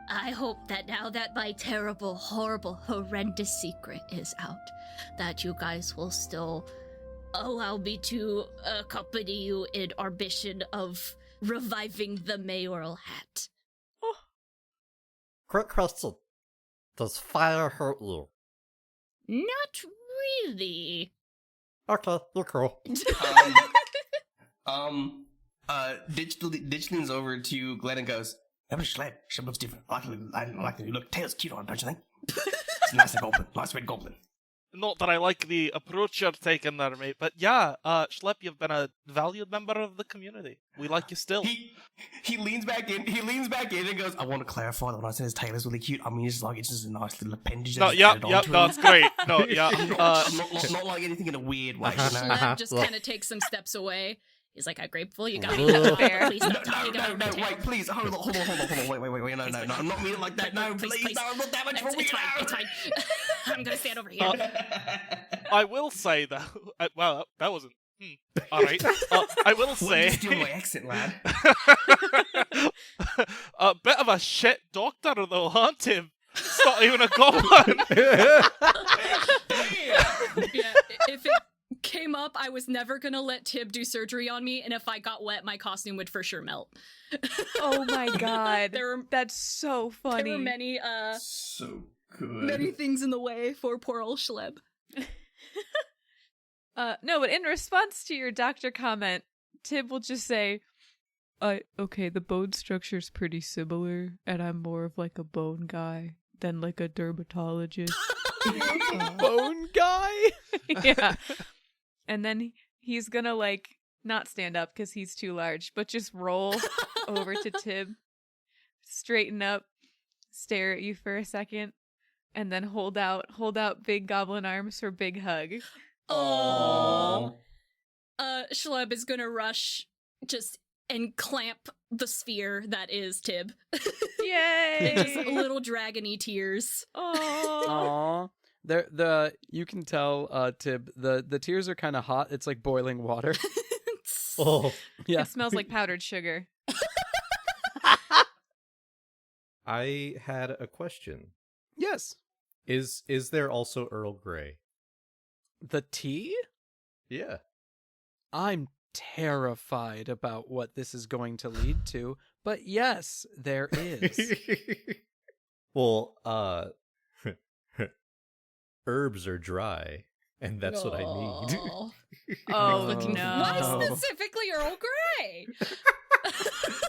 I hope that now that my terrible, horrible, horrendous secret is out, that you guys will still allow me to accompany you in our mission of reviving the mayoral hat. Quick question. Does fire hurt you? Not really. Okay, you're cool. Ditch leans over to Glenn and goes, that was Schleb. Schleb looks different. I like the new look. Tail's cute on, don't you think? It's a nice goblin. Nice red goblin. Not that I like the approach you're taking there, mate, but yeah, Schlep, you've been a valued member of the community. We like you still. He leans back in. He leans back in and goes, I want to clarify that when I said his tail is really cute, I mean it's just a nice little appendage. No, that's yeah, added yeah, onto no, him." it's great. No, yeah, Not like anything in a weird way. You know? Schleb just kind of takes some steps away. He's like, I'm grateful you got me. Ugh. Fair. Please No, stop talking about my tail. wait, please, hold on, wait, no, I'm not meaning like that, no, please, no, I'm not that much for It's fine, it's fine. I'm gonna stand over here. I will say though, well, that wasn't. All right, I will say. Steal my accent, lad. A bit of a shit doctor though, huh, Tim? It's not even a goblin. Yeah, if it came up, I was never gonna let Tib do surgery on me, and if I got wet, my costume would for sure melt. Oh my god. There That's so funny. were many, So many good. things in the way for poor old Schleb. No, but in response to your doctor comment, Tib will just say, okay, the bone structure's pretty similar, and I'm more of like a bone guy than like a dermatologist. Bone guy? Yeah. And then he's gonna like not stand up because he's too large, but just roll over to Tib, straighten up, stare at you for a second, and then hold out big goblin arms for big hug. Oh. Schleb is gonna rush just and clamp the sphere that is Tib. Yay! Just little dragony tears. Oh. Aw. You can tell, Tib, the tears are kind of hot. It's like boiling water. Oh. Yeah. It smells like powdered sugar. I had a question. Yes. Is there also Earl Grey? The tea? Yeah. I'm terrified about what this is going to lead to, but yes, there is. Well, herbs are dry. And that's what I need. Oh. Oh, Looking no. Why specifically Earl Grey?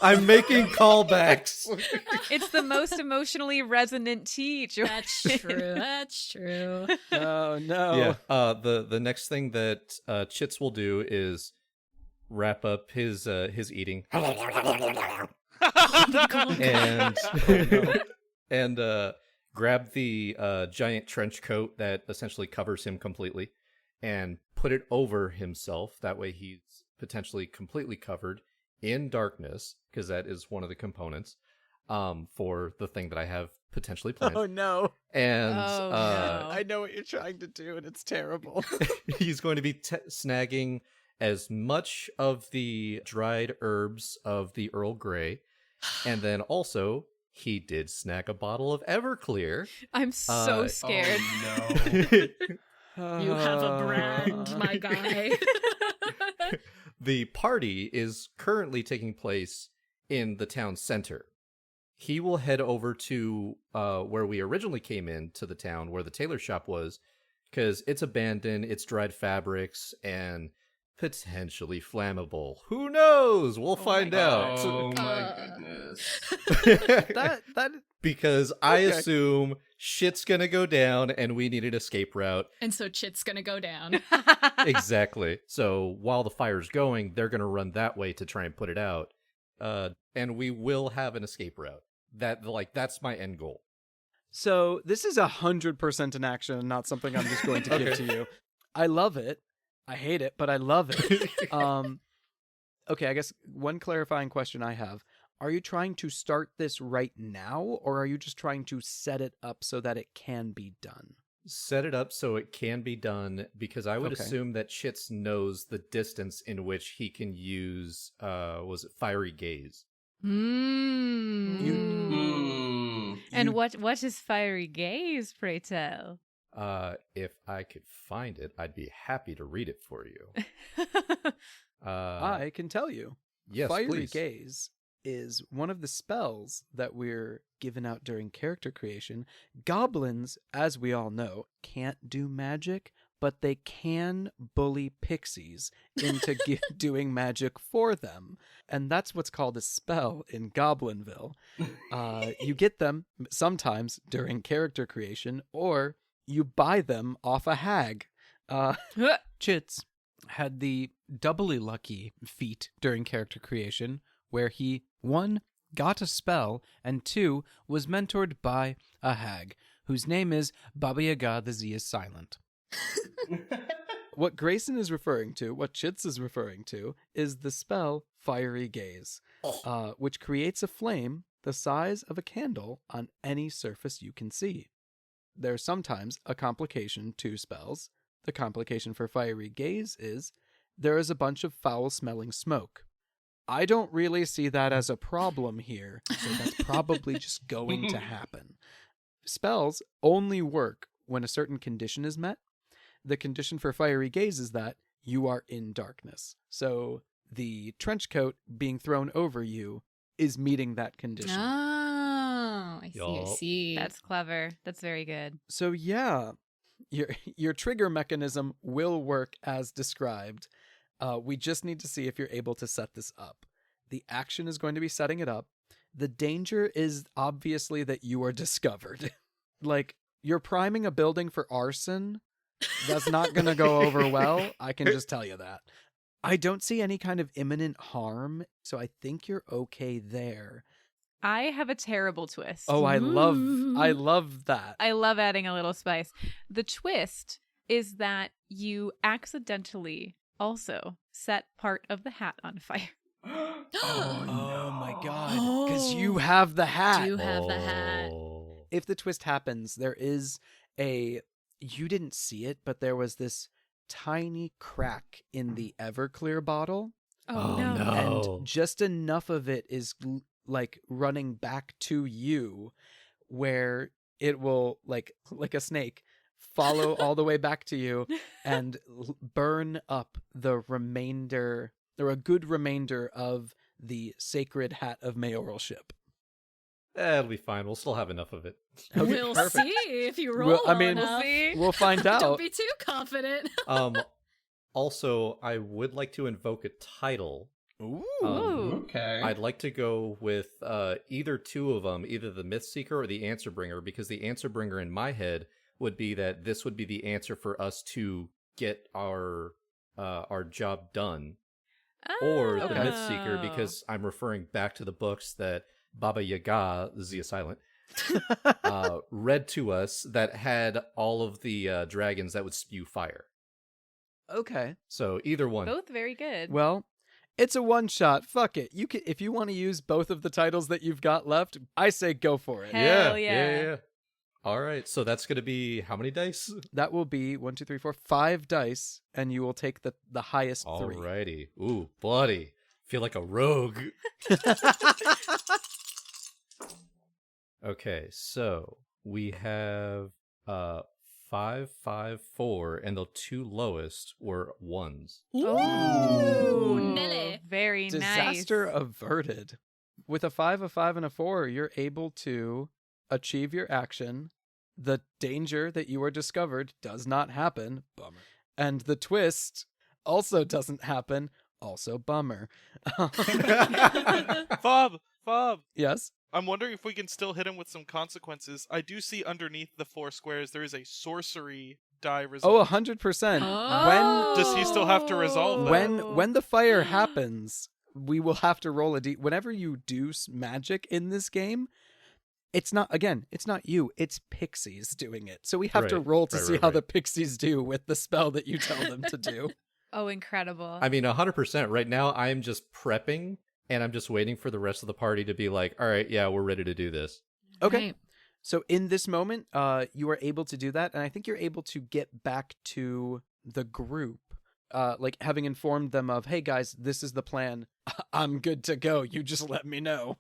I'm making callbacks. It's the most emotionally resonant tea, Jordan. That's true. That's true. Oh no. Yeah. The next thing that Chits will do is wrap up his eating and grab the giant trench coat that essentially covers him completely and put it over himself. That way he's potentially completely covered in darkness, because that is one of the components for the thing that I have potentially planned. Oh no. And Oh, no. I know what you're trying to do, and it's terrible. he's going to be snagging as much of the dried herbs of the Earl Grey, and then also he did snag a bottle of Everclear. I'm so scared. Oh, no. You have a brand, my guy. The party is currently taking place in the town center. He will head over to where we originally came in, to the town where the tailor shop was, because it's abandoned, it's dried fabrics, and potentially flammable. Who knows? We'll find out. Oh my goodness. that Because I Okay. assume shit's gonna go down and we need an escape route. And so Chit's gonna go down. Exactly. So while the fire's going, they're gonna run that way to try and put it out. And we will have an escape route. That's my end goal. So this is 100% an action, not something I'm just going to give to you. I love it. I hate it, but I love it. Okay, I guess one clarifying question I have. Are you trying to start this right now, or are you just trying to set it up so that it can be done? Set it up so it can be done, because I would Okay. assume that Chits knows the distance in which he can use, was it Fiery Gaze? Mm. Hmm. And what is fiery gaze, pray tell? If I could find it, I'd be happy to read it for you. I can tell you. Yes, Fiery please. Gaze is one of the spells that we're given out during character creation. Goblins, as we all know, can't do magic, but they can bully pixies into doing magic for them. And that's what's called a spell in Goblinville. You get them sometimes during character creation, or you buy them off a hag. Chits had the doubly lucky feat during character creation, where he, 1, got a spell, and 2, was mentored by a hag, whose name is Baba Yaga the Z is Silent. What Grayson is referring to, what Chits is referring to, is the spell Fiery Gaze, which creates a flame the size of a candle on any surface you can see. There's sometimes a complication to spells. The complication for Fiery Gaze is there is a bunch of foul-smelling smoke. I don't really see that as a problem here, so that's probably just going to happen. Spells only work when a certain condition is met. The condition for Fiery Gaze is that you are in darkness. So the trench coat being thrown over you is meeting that condition. Oh, I see. I Yup. see. That's clever. That's very good. So yeah, your trigger mechanism will work as described. We just need to see if you're able to set this up. The action is going to be setting it up. The danger is obviously that you are discovered. Like, you're priming a building for arson. That's not going to go over well. I can just tell you that. I don't see any kind of imminent harm, so I think you're okay there. I have a terrible twist. Oh, I love that. I love adding a little spice. The twist is that you accidentally also set part of the hat on fire. Oh my god. Because you have the hat. Do have the hat. Oh. If the twist happens, there is you didn't see it, but there was this tiny crack in the Everclear bottle. Oh, Oh, no. no. And just enough of it is like running back to you where it will, like a snake, follow all the way back to you and burn up the remainder, or a good remainder of the sacred hat of mayoralship. It'll be fine. We'll still have enough of it. Okay, We'll perfect. see if you roll Well, I well mean, enough. we'll find Don't out. be too confident. Also, I would like to invoke a title. Ooh. Okay. I'd like to go with either two of them, either the Myth Seeker or the Answer Bringer, because the Answer Bringer in my head would be that this would be the answer for us to get our job done, or the Myth Seeker, because I'm referring back to the books that Baba Yaga, Zia Silent, read to us that had all of the dragons that would spew fire. Okay. So either one. Both very good. Well, it's a one shot. Fuck it. You can, if you want to use both of the titles that you've got left, I say go for it. Hell yeah. yeah. All right, so that's going to be how many dice? That will be 1, 2, 3, 4, 5 dice, and you will take the highest 3. Alrighty. Ooh, buddy. Feel like a rogue. Okay, so we have 5, 5, 4, and the 2 lowest were 1s. Ooh, Nelly. Very Disaster nice. averted. With a 5, a 5, and a 4, you're able to achieve your action. The danger that you are discovered does not happen. Bummer. And the twist also doesn't happen. Also bummer. Fob! Yes? I'm wondering if we can still hit him with some consequences. I do see underneath the 4 squares there is a sorcery die result. Oh, 100%. Oh. Does he still have to resolve that? When the fire happens, we will have to roll a d. Whenever you do magic in this game, it's not you, it's pixies doing it. So we have to Right, roll to right, see right, how right. the pixies do with the spell that you tell them to do. Oh, incredible. I mean, 100%. Right now, I'm just prepping, and I'm just waiting for the rest of the party to be like, all right, yeah, we're ready to do this. Okay. Right. So in this moment, you are able to do that, and I think you're able to get back to the group, like having informed them of, hey guys, this is the plan. I'm good to go. You just let me know.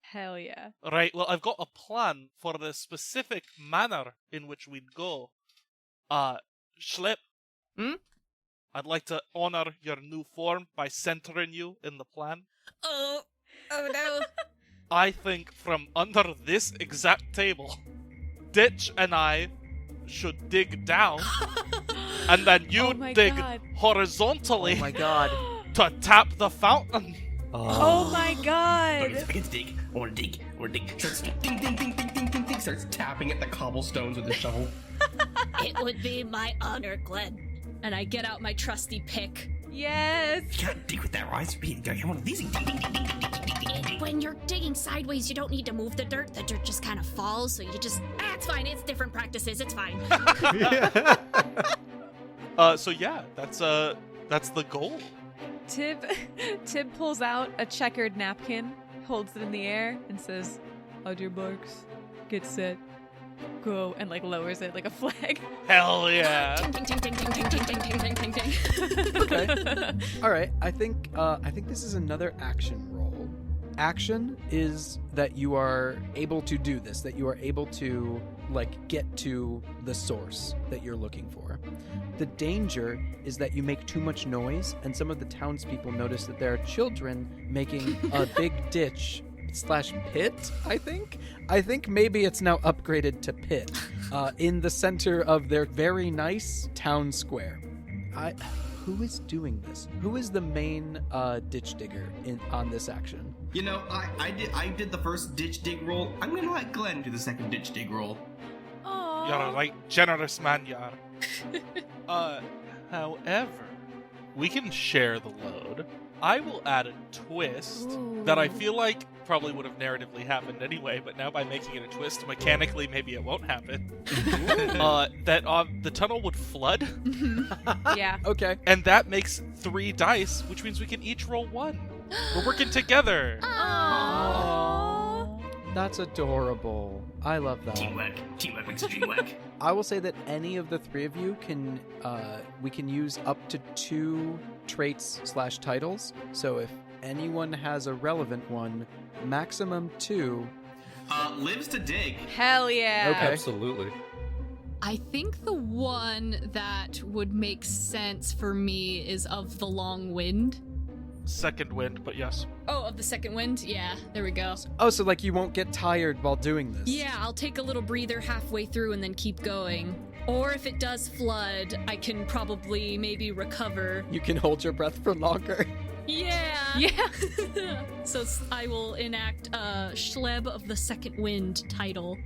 Hell yeah. Right, well, I've got a plan for the specific manner in which we'd go. Schlep. I'd like to honor your new form by centering you in the plan. Oh no. I think from under this exact table, Ditch and I should dig down, and then you Oh my dig God. horizontally God. to tap the fountain. Oh my I god. get to dig. I want to dig. Starts ding, ding, ding, ding, ding, ding, ding. Starts tapping at the cobblestones with the shovel. It would be my honor, Glenn. And I get out my trusty pick. Yes. You can't dig with that, right? I want one of these. Ding, ding, ding, ding, ding, ding, ding, ding. When you're digging sideways, you don't need to move the dirt. The dirt just kind of falls, so you just... it's fine. It's different practices. It's fine. So yeah, that's the goal. Tib pulls out a checkered napkin, holds it in the air, and says, "On your marks, get set, go," and like lowers it like a flag. Hell yeah. Ting, ting, ting, ting, ting, ting, ting, ting, ting, ting, ting. Okay. All right. I think this is another action roll. Action is that you are able to do this, that you are able to like get to the source that you're looking for. The danger is that you make too much noise, and some of the townspeople notice that there are children making a big ditch / pit, I think maybe it's now upgraded to pit, in the center of their very nice town square. Who is doing this? Who is the main ditch digger on this action? You know, I did the first ditch dig roll. I'm gonna let Glenn do the second ditch dig roll. Aww. You're a right generous man, you are. However, we can share the load. I will add a twist that I feel like probably would have narratively happened anyway, but now by making it a twist, mechanically maybe it won't happen. That the tunnel would flood, Yeah. Okay. and that makes 3 dice, which means we can each roll 1. We're working together. Aww. That's adorable. I love that. Teamwork makes the dream work. I will say that any of the 3 of you can, we can use up to 2 traits / titles. So if anyone has a relevant one, maximum 2. Lives to dig. Hell yeah. Okay. Absolutely. I think the one that would make sense for me is of the long wind. second wind, but yes. Oh, of the second wind? Yeah, there we go. Oh, so like you won't get tired while doing this? Yeah, I'll take a little breather halfway through and then keep going. Or if it does flood, I can probably maybe recover. You can hold your breath for longer. Yeah! Yeah. So I will enact Schleb of the Second Wind title.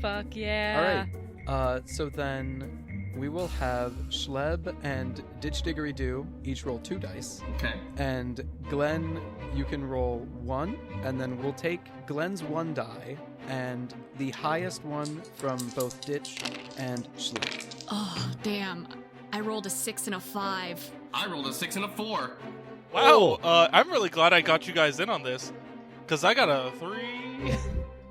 Fuck yeah. All right. So then we will have Schleb and Ditch Diggery Do each roll 2 dice. Okay. And Glenn, you can roll 1, and then we'll take Glenn's 1 die, and the highest one from both Ditch and Schleb. Oh, damn. I rolled a 6 and a 5. I rolled a 6 and a 4. Wow, I'm really glad I got you guys in on this, because I got a 3.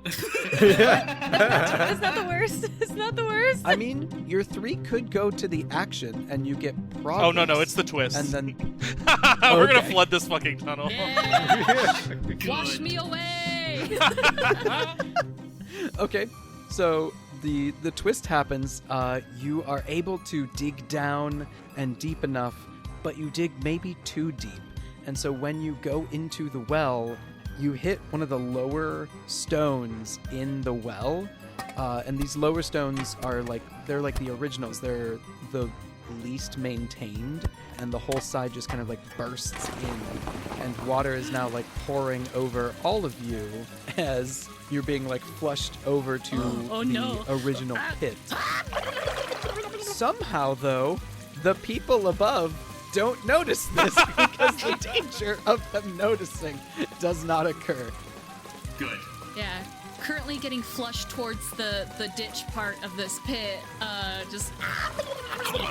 It's not the worst. It's not the worst. I mean, your 3 could go to the action, and you get progress. Oh, no, it's the twist. And then... We're gonna Okay. flood this fucking tunnel. Yeah! Wash me away! Okay, so the twist happens. You are able to dig down and deep enough, but you dig maybe too deep. And so when you go into the well, you hit one of the lower stones in the well. And these lower stones are they're like the originals. They're the least maintained, and the whole side just kind of like bursts in, and water is now like pouring over all of you as you're being like flushed over to the original pit. Somehow, though, the people above don't notice this because the danger of them noticing does not occur. Good. Yeah. Currently getting flushed towards the ditch part of this pit, just until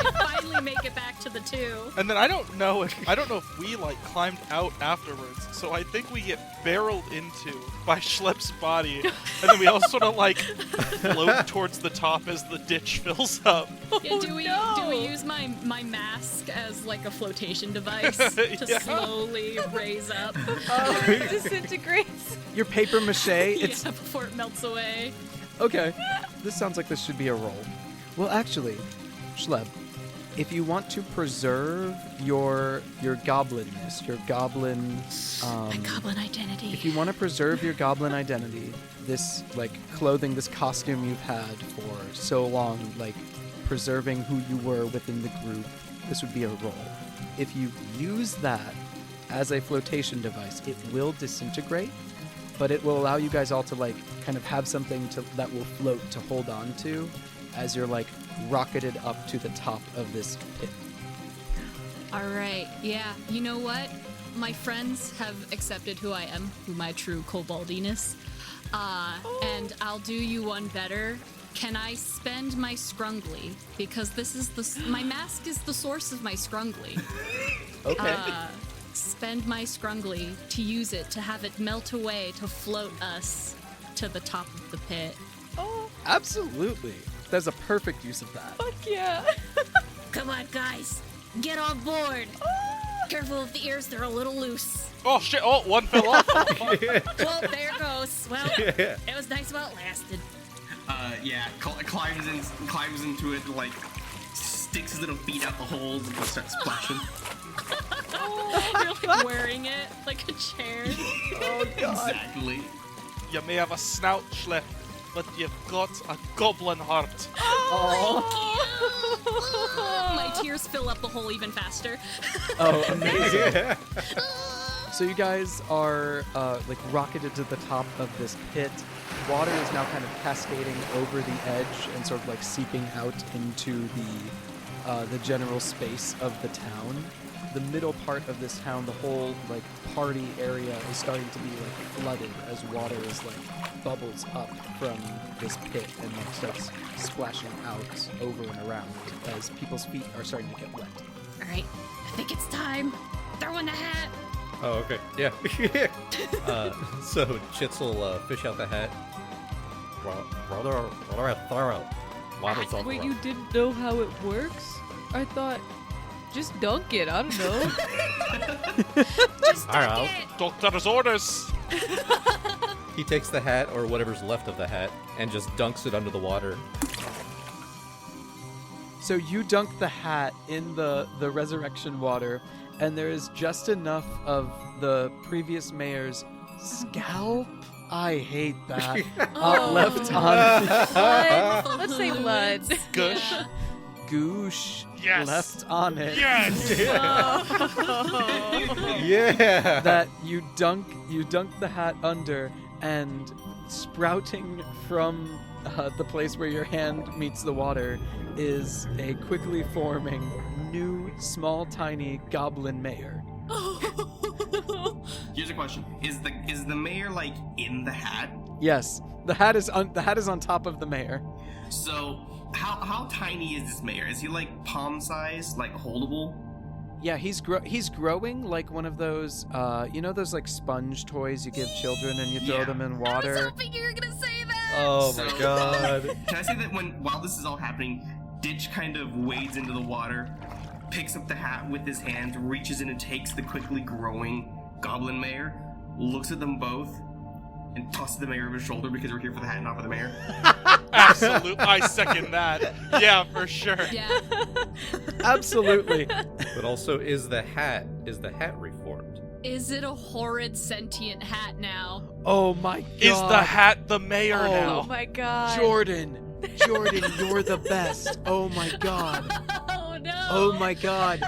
I finally make it back to the 2. And then I don't know if we like climbed out afterwards. So I think we get barreled into by Schlepp's body, and then we all sort of like float towards the top as the ditch fills up. Yeah, do we use my mask as like a flotation device to Yeah. slowly raise up? It disintegrates. Your paper mache, it's yeah, before it melts away. okay. This sounds like this should be a roll. Well, actually, Schleb, if you want to preserve your goblinness, your goblin, My goblin identity. if you want to preserve your goblin identity, this like clothing, this costume you've had for so long, like preserving who you were within the group, this would be a roll. If you use that as a flotation device, it will disintegrate, but it will allow you guys all to like kind of have something that will float to hold on to as you're like rocketed up to the top of this pit. All right. Yeah. You know what? My friends have accepted who I am, who my true koboldiness. And I'll do you one better. Can I spend my scrungly? Because this is my mask is the source of my scrungly. Okay. Spend my scrungly to use it to have it melt away to float us to the top of the pit. Oh, Absolutely. There's a perfect use of that. fuck yeah. Come on, guys. Get on board. Careful of the ears, they're a little loose. Oh shit! Oh, one fell off. Well, there goes. Well, it was nice while it lasted. Yeah, climbs into it, like, sticks his little feet out the holes and starts splashing. You're like wearing it like a chair. Oh god. Exactly. You may have a snout, Schlepp, but you've got a goblin heart. My tears fill up the hole even faster. Oh, amazing. So you guys are like rocketed to the top of this pit. Water is now kind of cascading over the edge and sort of like seeping out into the general space of the town. The middle part of this town, the whole like party area is starting to be like flooded as water is like bubbles up from this pit and like starts splashing out over and around as people's feet are starting to get wet. All right, I think it's time. Throw in the hat. Oh, okay. Yeah. So Chitz will fish out the hat. What do I throw out? Water's on the Wait, road. you didn't know how it works? I thought, just dunk it. I don't know. Just All right. take it. Doctor's orders. He takes the hat, or whatever's left of the hat, and just dunks it under the water. So you dunk the hat in the resurrection water, and there is just enough of the previous mayor's scalp. I hate that. Left on. Blood. Let's say blood. Gush. Goosh Yes. left on it. Yes. Yeah. That you dunk the hat under, and sprouting from the place where your hand meets the water is a quickly forming new small tiny goblin mayor. Here's a question: Is the mayor like in the hat? Yes, the hat is on top of the mayor. So how tiny is this mayor? Is he like palm size, like holdable? Yeah, he's growing like one of those those like sponge toys you give children and you throw Yeah. them in I was water. hoping you were gonna say that. Oh So- my god. Can I say that while this is all happening, Ditch kind of wades into the water, picks up the hat with his hand, reaches in and takes the quickly growing goblin mayor, looks at them both, and tosses the mayor over his shoulder because we're here for the hat, not for the mayor. Absolutely. I second that. Yeah, for sure. Yeah. Absolutely. But also, is the hat reformed? Is it a horrid sentient hat now? Oh my god. Is the hat the mayor Oh. Oh now? my god. Jordan, you're the best. Oh my god. Oh no. Oh my god.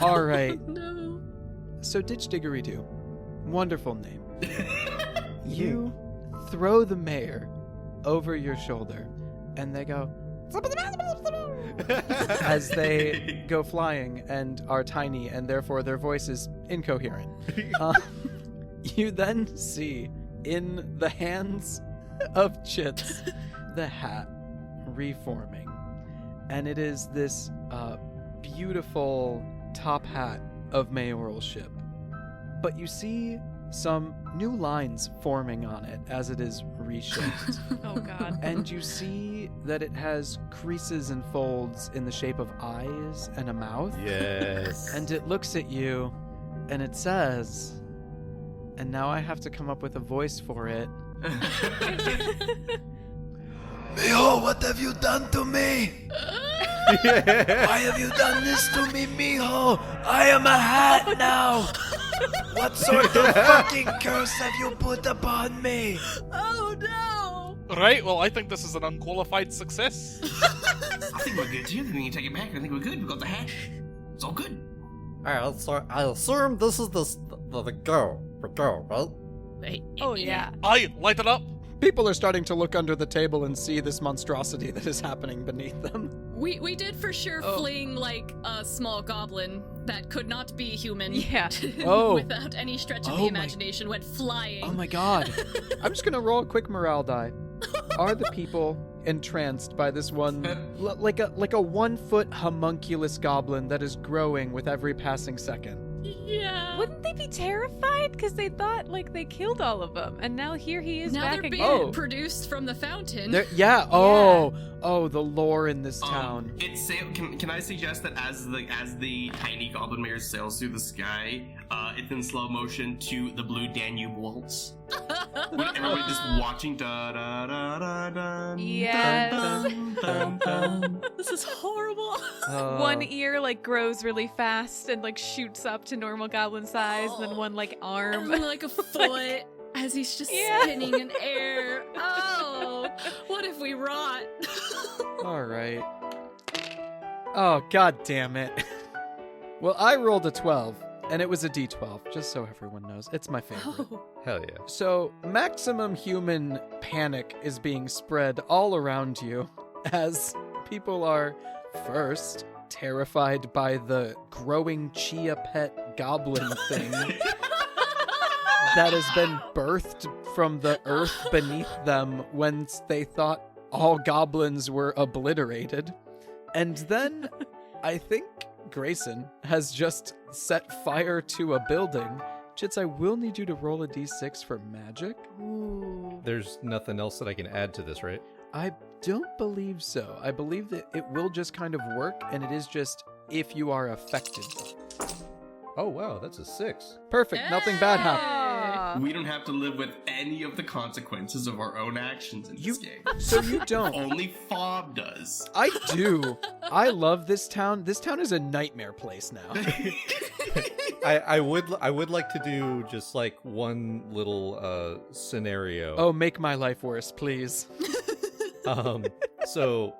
All right. No. So Ditch Diggery-Doo, wonderful name. You throw the mayor over your shoulder, and they go as they go flying and are tiny, and therefore their voice is incoherent. You then see in the hands of Chits the hat reforming, and it is this beautiful top hat of mayoralship. But you see some new lines forming on it as it is reshaped. Oh god. And you see that it has creases and folds in the shape of eyes and a mouth. Yes. And it looks at you and it says, and now I have to come up with a voice for it. Mijo, what have you done to me? Why have you done this to me, Mijo? I am a hat now. What sort of fucking curse have you put upon me? Oh no. Right, well, I think this is an unqualified success. I think we're good too. I think we can take it back. I think we're good. We got the hat. It's all good. Alright, so I assume this is the go, right? Oh yeah. I light it up. People are starting to look under the table and see this monstrosity that is happening beneath them. We did for sure Oh. fling like a small goblin that could not be human. Yeah. Oh. Without any stretch of Oh the my- imagination, went flying. Oh my god. I'm just gonna roll a quick morale die. Are the people entranced by this one, like a 1 foot homunculus goblin that is growing with every passing second? Yeah. Wouldn't they be terrified? Because they thought like they killed all of them, and now here he is Now back they're being again. Oh. produced from the fountain. Yeah. Oh, the lore in this town. Can I suggest that as the tiny goblin mayor sails through the sky, it's in slow motion to the Blue Danube waltz. With everybody just watching da da da da da. Yes. Dun, dun, dun. This is horrible. One ear like grows really fast and like shoots up to normal goblin size, and then one like arm. And like a foot as he's just Yeah. spinning in air. Oh, what if we rot? All right. Oh, god damn it. Well, I rolled a 12, and it was a d12, just so everyone knows. It's my favorite. Oh. Hell yeah. So, maximum human panic is being spread all around you as people are first terrified by the growing chia pet goblin thing that has been birthed from the earth beneath them when they thought all goblins were obliterated. And then I think Grayson has just set fire to a building. Chits, I will need you to roll a d6 for magic. Ooh. There's nothing else that I can add to this, right? I don't believe so. I believe that it will just kind of work, and it is just if you are affected. Oh wow, that's a 6. Perfect. Nothing bad happened. We don't have to live with any of the consequences of our own actions in this game. So you don't. Only Fob does. I do. I love this town. This town is a nightmare place now. I would like to do just like one little scenario. Oh, make my life worse, please. So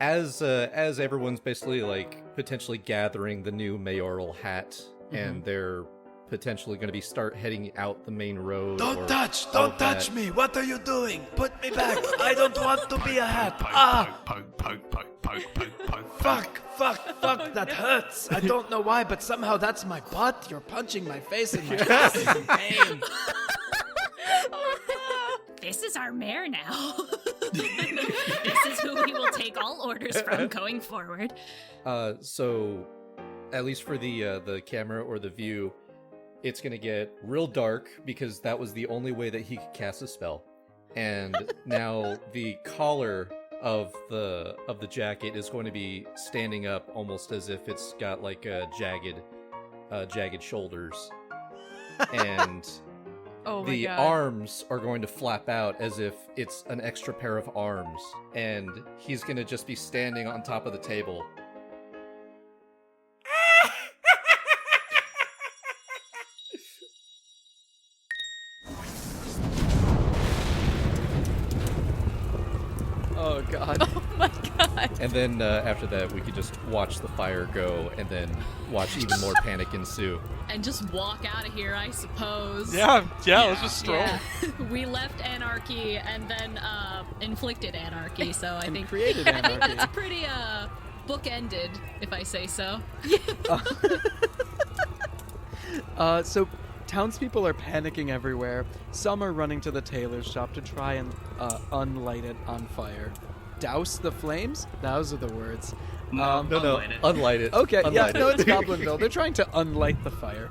as everyone's basically like potentially gathering the new mayoral hat, and they're potentially going to be start heading out the main road. Don't touch me! What are you doing? Put me back! I don't want to be a hat! Fuck, that hurts! I don't know why, but somehow that's my butt. You're punching my face and my face is in pain. This is our mayor now. This is who we will take all orders from going forward. So at least for the camera or the view, it's gonna get real dark because that was the only way that he could cast a spell. And now the collar of the jacket is going to be standing up almost as if it's got like jagged shoulders. And the arms are going to flap out as if it's an extra pair of arms. And he's gonna just be standing on top of the table. Oh, God. Oh my god. And then after that, we could just watch the fire go and then watch even more panic ensue. And just walk out of here, I suppose. Yeah, let's just stroll. Yeah. We left anarchy and then inflicted anarchy, so I think created I think anarchy. that's pretty bookended, if I say so. So townspeople are panicking everywhere. Some are running to the tailor's shop to try and unlight it on fire. Douse the flames? Those are the words. No, Unlight it. unlight it. Okay, yeah, Unlight no, it. it's Goblinville. They're trying to unlight the fire.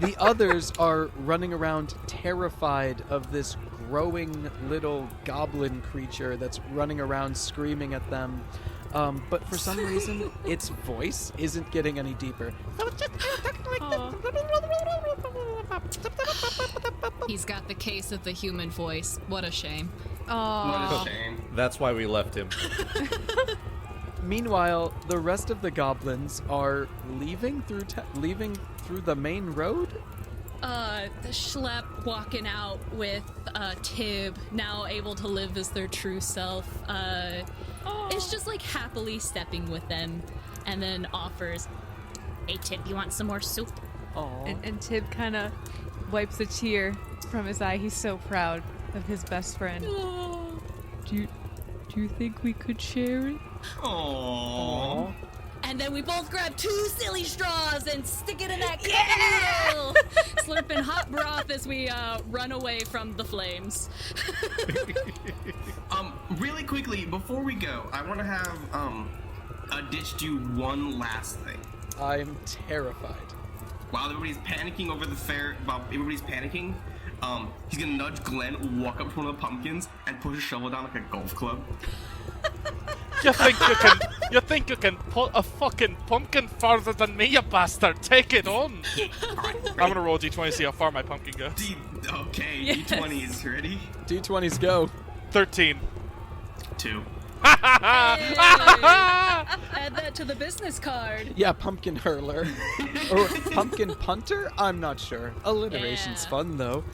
The others are running around terrified of this growing little goblin creature that's running around screaming at them. But for some reason, its voice isn't getting any deeper. He's got the case of the human voice. What a shame. What Oh. a shame. That's why we left him. Meanwhile, the rest of the goblins are leaving through the main road. The Schlepp walking out with Tib, now able to live as their true self. It's just like happily stepping with them, and then offers, "Hey Tib, you want some more soup?" And Tib kind of wipes a tear from his eye. He's so proud of his best friend. Do you think we could share it? Aww. And then we both grab 2 silly straws and stick it in that wheel, slurping hot broth as we run away from the flames. Really quickly, before we go, I want to have a Ditch do one last thing. I'm terrified. While everybody's panicking over the fair, he's gonna nudge Glenn, walk up to one of the pumpkins, and push a shovel down like a golf club. You think you can put a fucking pumpkin farther than me, you bastard? Take it on. Alright, I'm gonna roll D20 to see how far my pumpkin goes. Okay, Yes. D20s, ready? D20s go. 13. 2. Add that to the business card. Yeah, pumpkin hurler. Or pumpkin punter? I'm not sure. Alliteration's Yeah. fun, though.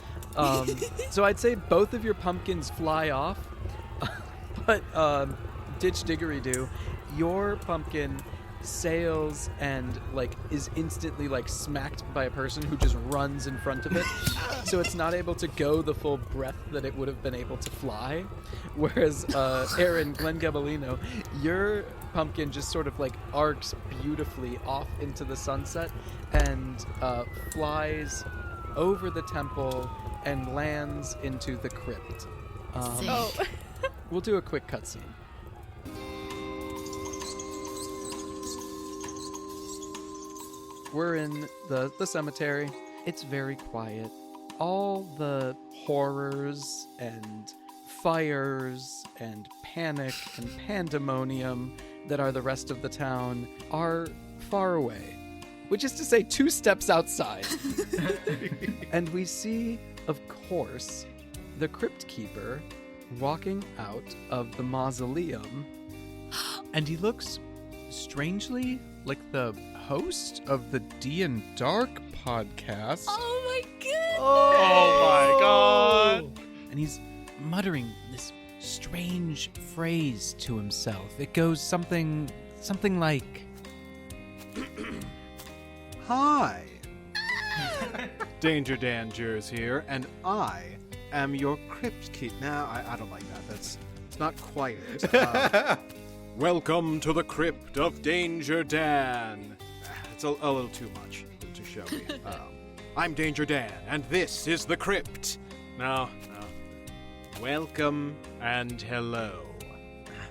So I'd say both of your pumpkins fly off. But, Ditch Diggery-Doo, your pumpkin sails and, is instantly, smacked by a person who just runs in front of it. So it's not able to go the full breadth that it would have been able to fly. Whereas, Aaron, Glen Gabalino, your pumpkin just sort of, arcs beautifully off into the sunset and flies over the temple and lands into the crypt. We'll do a quick cutscene. We're in the cemetery. It's very quiet. All the horrors and fires and panic and pandemonium that are the rest of the town are far away. which is to say 2 steps outside. And we see, of course, the Crypt Keeper walking out of the mausoleum. And he looks strangely like the host of the DnDark podcast. Oh my goodness! Oh my god! And he's muttering this strange phrase to himself. It goes something like, Hi. Danger Dangers here, and I am your Crypt Keeper. Now, I don't like that. It's not quite it. Welcome to the Crypt of Danger Dan. It's a little too much to show me. I'm Danger Dan, and this is the Crypt. No. Welcome and hello.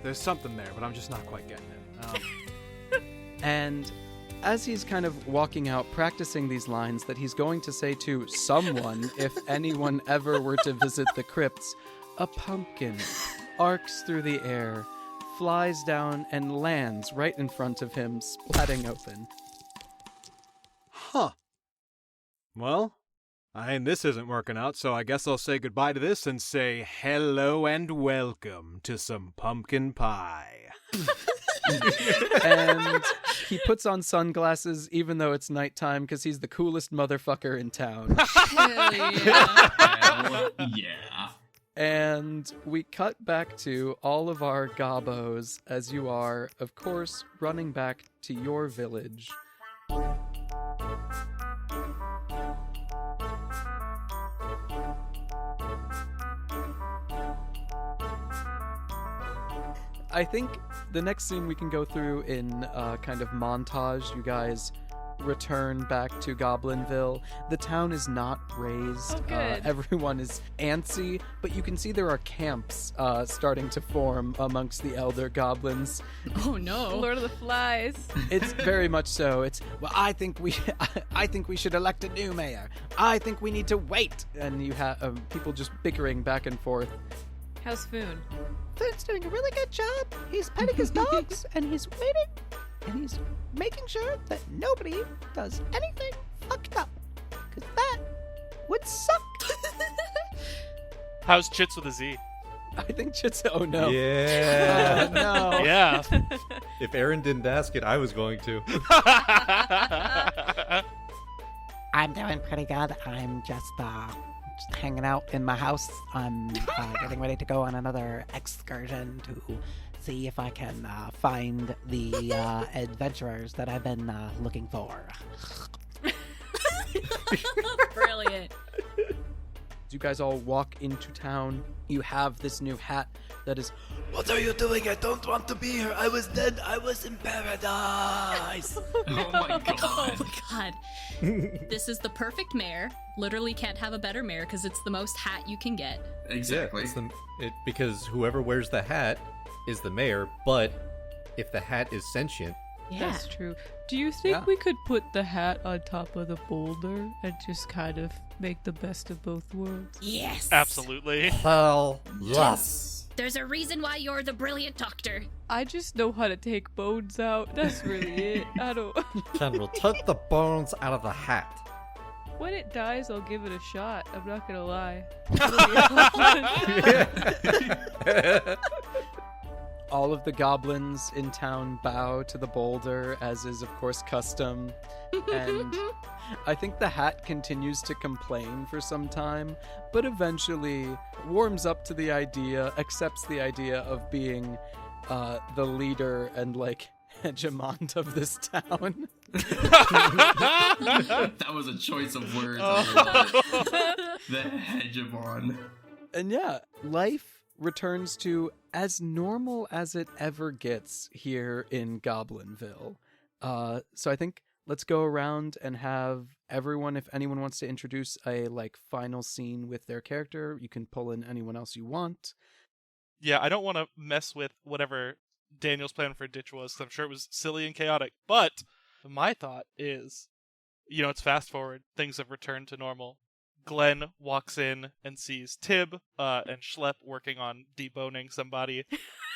There's something there, but I'm just not quite getting it. and as he's kind of walking out, practicing these lines that he's going to say to someone if anyone ever were to visit the crypts, a pumpkin arcs through the air, flies down, and lands right in front of him, splatting open. Huh. Well, this isn't working out, so I guess I'll say goodbye to this and say hello and welcome to some pumpkin pie. And he puts on sunglasses even though it's nighttime because he's the coolest motherfucker in town. Hell yeah. Yeah. And we cut back to all of our gobbos as you are, of course, running back to your village. I think the next scene we can go through in kind of montage, you guys return back to Goblinville. The town is not raised. Oh, good. Everyone is antsy, but you can see there are camps starting to form amongst the elder goblins. Oh no. Lord of the Flies. It's very much so. It's, well, I think we should elect a new mayor. I think we need to wait. And you have people just bickering back and forth. How's Foon? Food's doing a really good job. He's petting his dogs, and he's waiting, and he's making sure that nobody does anything fucked up. Because that would suck. How's Chits with a Z? I think Chits. Oh no. Yeah. No. Yeah. If Aaron didn't ask it, I was going to. I'm doing pretty good. I'm just hanging out in my house. I'm getting ready to go on another excursion to see if I can find the adventurers that I've been looking for. Brilliant. You guys all walk into town. You have this new hat that is, What are you doing? I don't want to be here. I was dead. I was in paradise. Oh my god. Oh my god. This is the perfect mare. Literally can't have a better mare because it's the most hat you can get. Exactly. Yeah, because whoever wears the hat is the mayor, but if the hat is sentient, Yeah. That's true. Do you think Yeah. we could put the hat on top of the boulder and just kind of make the best of both worlds? Yes. Absolutely. Hell yes. There's a reason why you're the brilliant doctor. I just know how to take bones out. That's really it. I don't. Can we take the bones out of the hat? When it dies, I'll give it a shot. I'm not gonna lie. all of the goblins in town bow to the boulder, as is of course custom. And I think the hat continues to complain for some time, but eventually warms up to the idea, accepts the idea of being the leader and like hegemon of this town. That was a choice of words. The hegemon. And yeah, life returns to as normal as it ever gets here in Goblinville. So I think let's go around and have everyone, if anyone wants to introduce a like final scene with their character, you can pull in anyone else you want. Yeah, I don't want to mess with whatever Daniel's plan for Ditch was, because I'm sure it was silly and chaotic. But my thought is, it's fast forward. Things have returned to normal. Glenn walks in and sees Tib and Schlepp working on deboning somebody.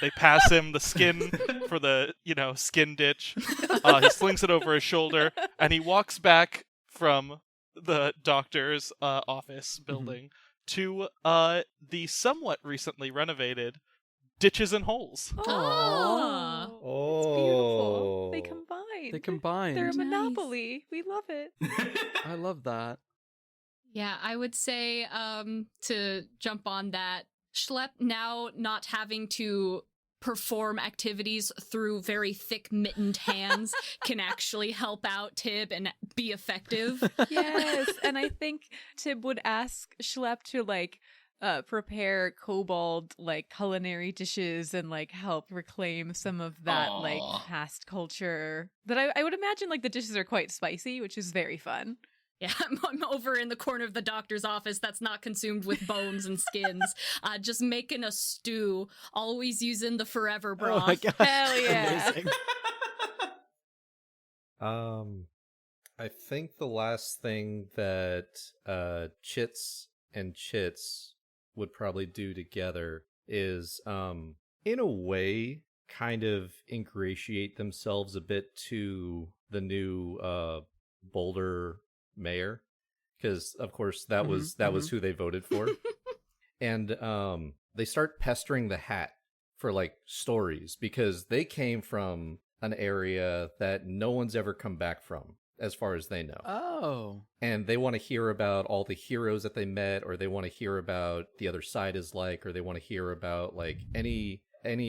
They pass him the skin for the, skin ditch. He slings it over his shoulder, and he walks back from the doctor's office building to the somewhat recently renovated Ditches and Holes. Oh, it's beautiful. They combined. They combined. They're a monopoly. We love it. I love that. Yeah, I would say to jump on that, Schlepp now not having to perform activities through very thick mittened hands can actually help out Tib and be effective. Yes, and I think Tib would ask Schlepp to prepare kobold culinary dishes and help reclaim some of that past culture. That I would imagine the dishes are quite spicy, which is very fun. Yeah, I'm over in the corner of the doctor's office that's not consumed with bones and skins. Just making a stew, always using the forever broth. Oh my gosh. Hell yeah. I think the last thing that Chits and Chits would probably do together is, in a way, kind of ingratiate themselves a bit to the new Boulder mayor, because of course that was who they voted for. And they start pestering the Hat for stories, because they came from an area that no one's ever come back from, as far as they know. Oh. And they want to hear about all the heroes that they met, or they want to hear about the other side is or they want to hear about any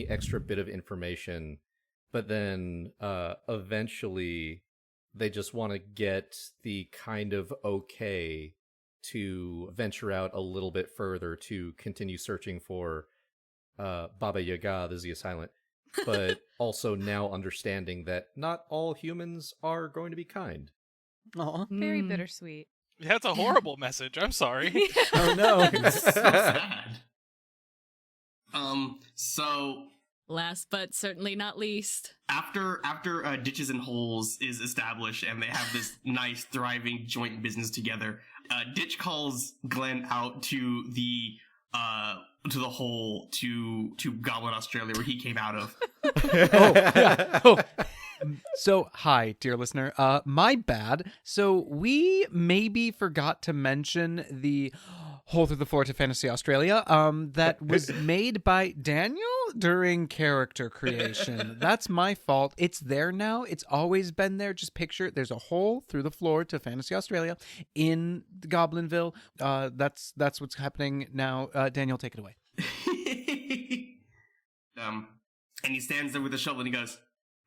extra bit of information. But then eventually they just want to get the kind of okay to venture out a little bit further to continue searching for Baba Yaga, the Zia Silent, but also now understanding that not all humans are going to be kind. Aw. Very bittersweet. That's a horrible message. I'm sorry. Oh no. It's so sad. So Last but certainly not least. after Ditches and Holes is established and they have this nice thriving joint business together, Ditch calls Glenn out to the hole to Goblin Australia, where he came out of. So, hi, dear listener. My bad. So, we maybe forgot to mention the Hole Through the Floor to Fantasy Australia that was made by Daniel during character creation. That's my fault. It's there now. It's always been there. Just picture it. There's a hole through the floor to Fantasy Australia in Goblinville. That's what's happening now. Daniel, take it away. And he stands there with a shovel and he goes,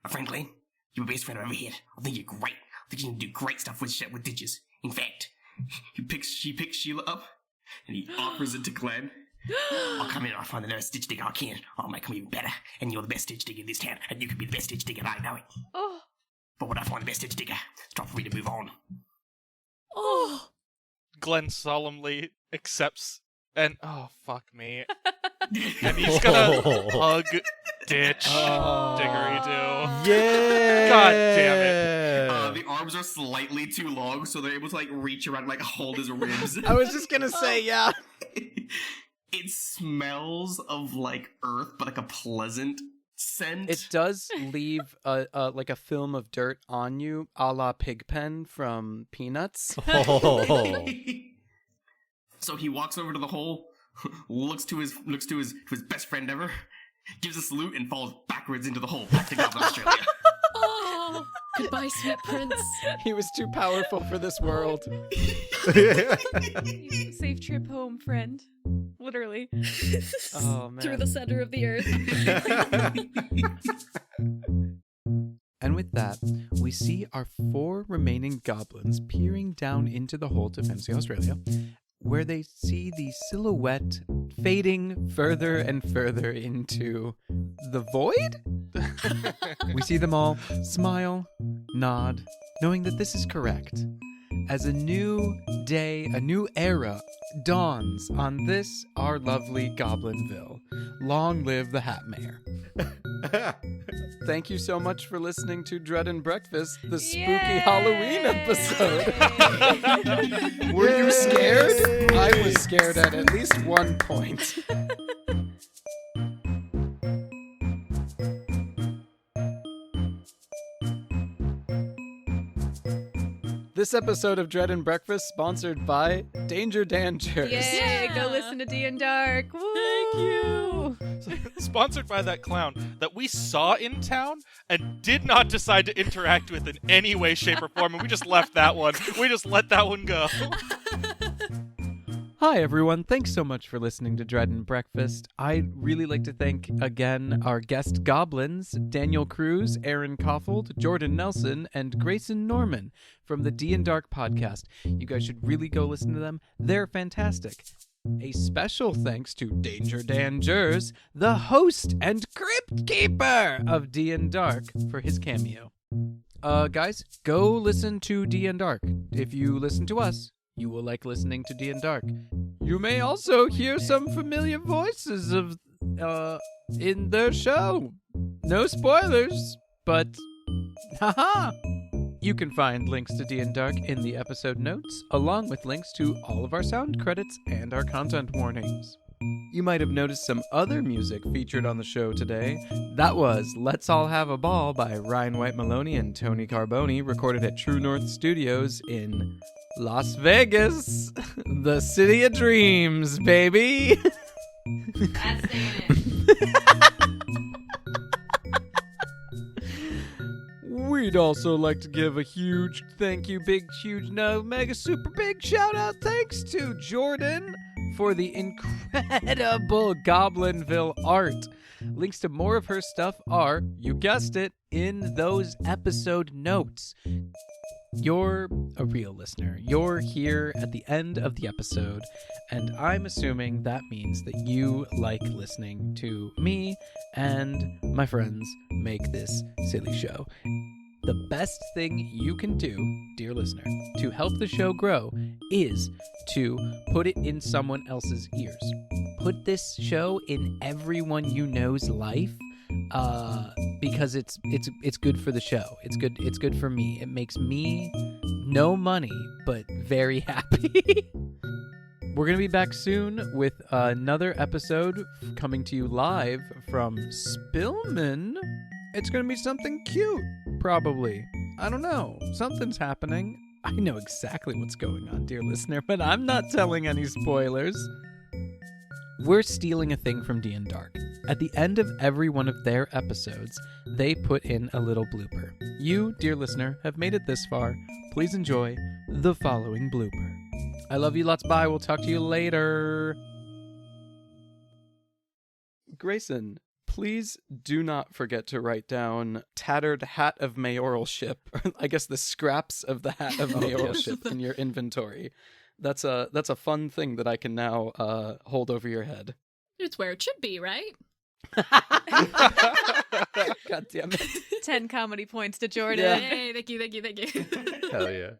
"My friend Glenn, you're my best friend I've ever had. I think you're great. I think you can do great stuff with Ditches. In fact," he picks Sheila up and he offers it to Glenn. "I'll come in and I'll find the nearest ditch digger I can. I'll make them even better. And you're the best ditch digger in this town. And you can be the best ditch digger, I know it. Oh. But when I find the best ditch digger, it's time for me to move on." Oh. Glenn solemnly accepts, and oh fuck me, and he's gonna hug Ditch Diggery-Doo. Yeah. God damn it. The arms are slightly too long, so they're able to reach around and hold his ribs. I was just gonna say, yeah. It smells of earth, but a pleasant scent. It does leave a film of dirt on you, a la Pigpen from Peanuts. Oh. So he walks over to the hole, looks to his best friend ever, gives a salute, and falls backwards into the hole, back to Goblin Australia. Oh. Goodbye, sweet prince. He was too powerful for this world. Safe trip home, friend. Literally. Oh, man. Through the center of the earth. And with that, we see our 4 remaining goblins peering down into the hole to Fantasy Australia, where they see the silhouette fading further and further into the void? We see them all smile, nod, knowing that this is correct. As a new day, a new era dawns on this, our lovely Goblinville. Long live the Hat Mayor. Thank you so much for listening to Dread and Breakfast, the spooky Halloween episode. Were you scared? I was scared at least one point. This episode of Dread and Breakfast sponsored by Danger Dangers. Yay! Yeah. Go listen to DnDark. Woo! Thank you. Sponsored by that clown that we saw in town and did not decide to interact with in any way, shape, or form, and we just left that one. We just let that one go. Hi, everyone. Thanks so much for listening to Dread and Breakfast. I'd really like to thank, again, our guest goblins, Daniel Cruz, Aaron Koffold, Jordan Nelson, and Grayson Norman from the DnDark podcast. You guys should really go listen to them. They're fantastic. A special thanks to Danger Dangers, the host and crypt keeper of DnDark, for his cameo. Guys, go listen to DnDark. If you listen to us, you will like listening to DnDark. You may also hear some familiar voices of, in their show. No spoilers, but, haha! You can find links to DnDark in the episode notes, along with links to all of our sound credits and our content warnings. You might have noticed some other music featured on the show today. That was Let's All Have a Ball by Ryan White Maloney and Tony Carboni, recorded at True North Studios in Las Vegas, the city of dreams, baby. That's saying it. We'd also like to give a huge thank you, mega super big shout out thanks to Jordan for the incredible Goblinville art. Links to more of her stuff are, you guessed it, in those episode notes. You're a real listener. You're here at the end of the episode, and I'm assuming that means that you like listening to me and my friends make this silly show. The best thing you can do, dear listener, to help the show grow is to put it in someone else's ears. Put this show in everyone you know's life, because it's good for the show. It's good for me. It makes me no money, but very happy. We're going to be back soon with another episode coming to you live from Spillman. It's going to be something cute, probably. I don't know. Something's happening. I know exactly what's going on, dear listener, but I'm not telling any spoilers. We're stealing a thing from DnDark. At the end of every one of their episodes, they put in a little blooper. You, dear listener, have made it this far. Please enjoy the following blooper. I love you lots. Bye. We'll talk to you later. Grayson, please do not forget to write down tattered hat of mayoralship. I guess the scraps of the hat of mayoralship in your inventory. That's a fun thing that I can now hold over your head. It's where it should be, right? God damn it. 10 comedy points to Jordan. Yeah. Hey, thank you. Hell yeah.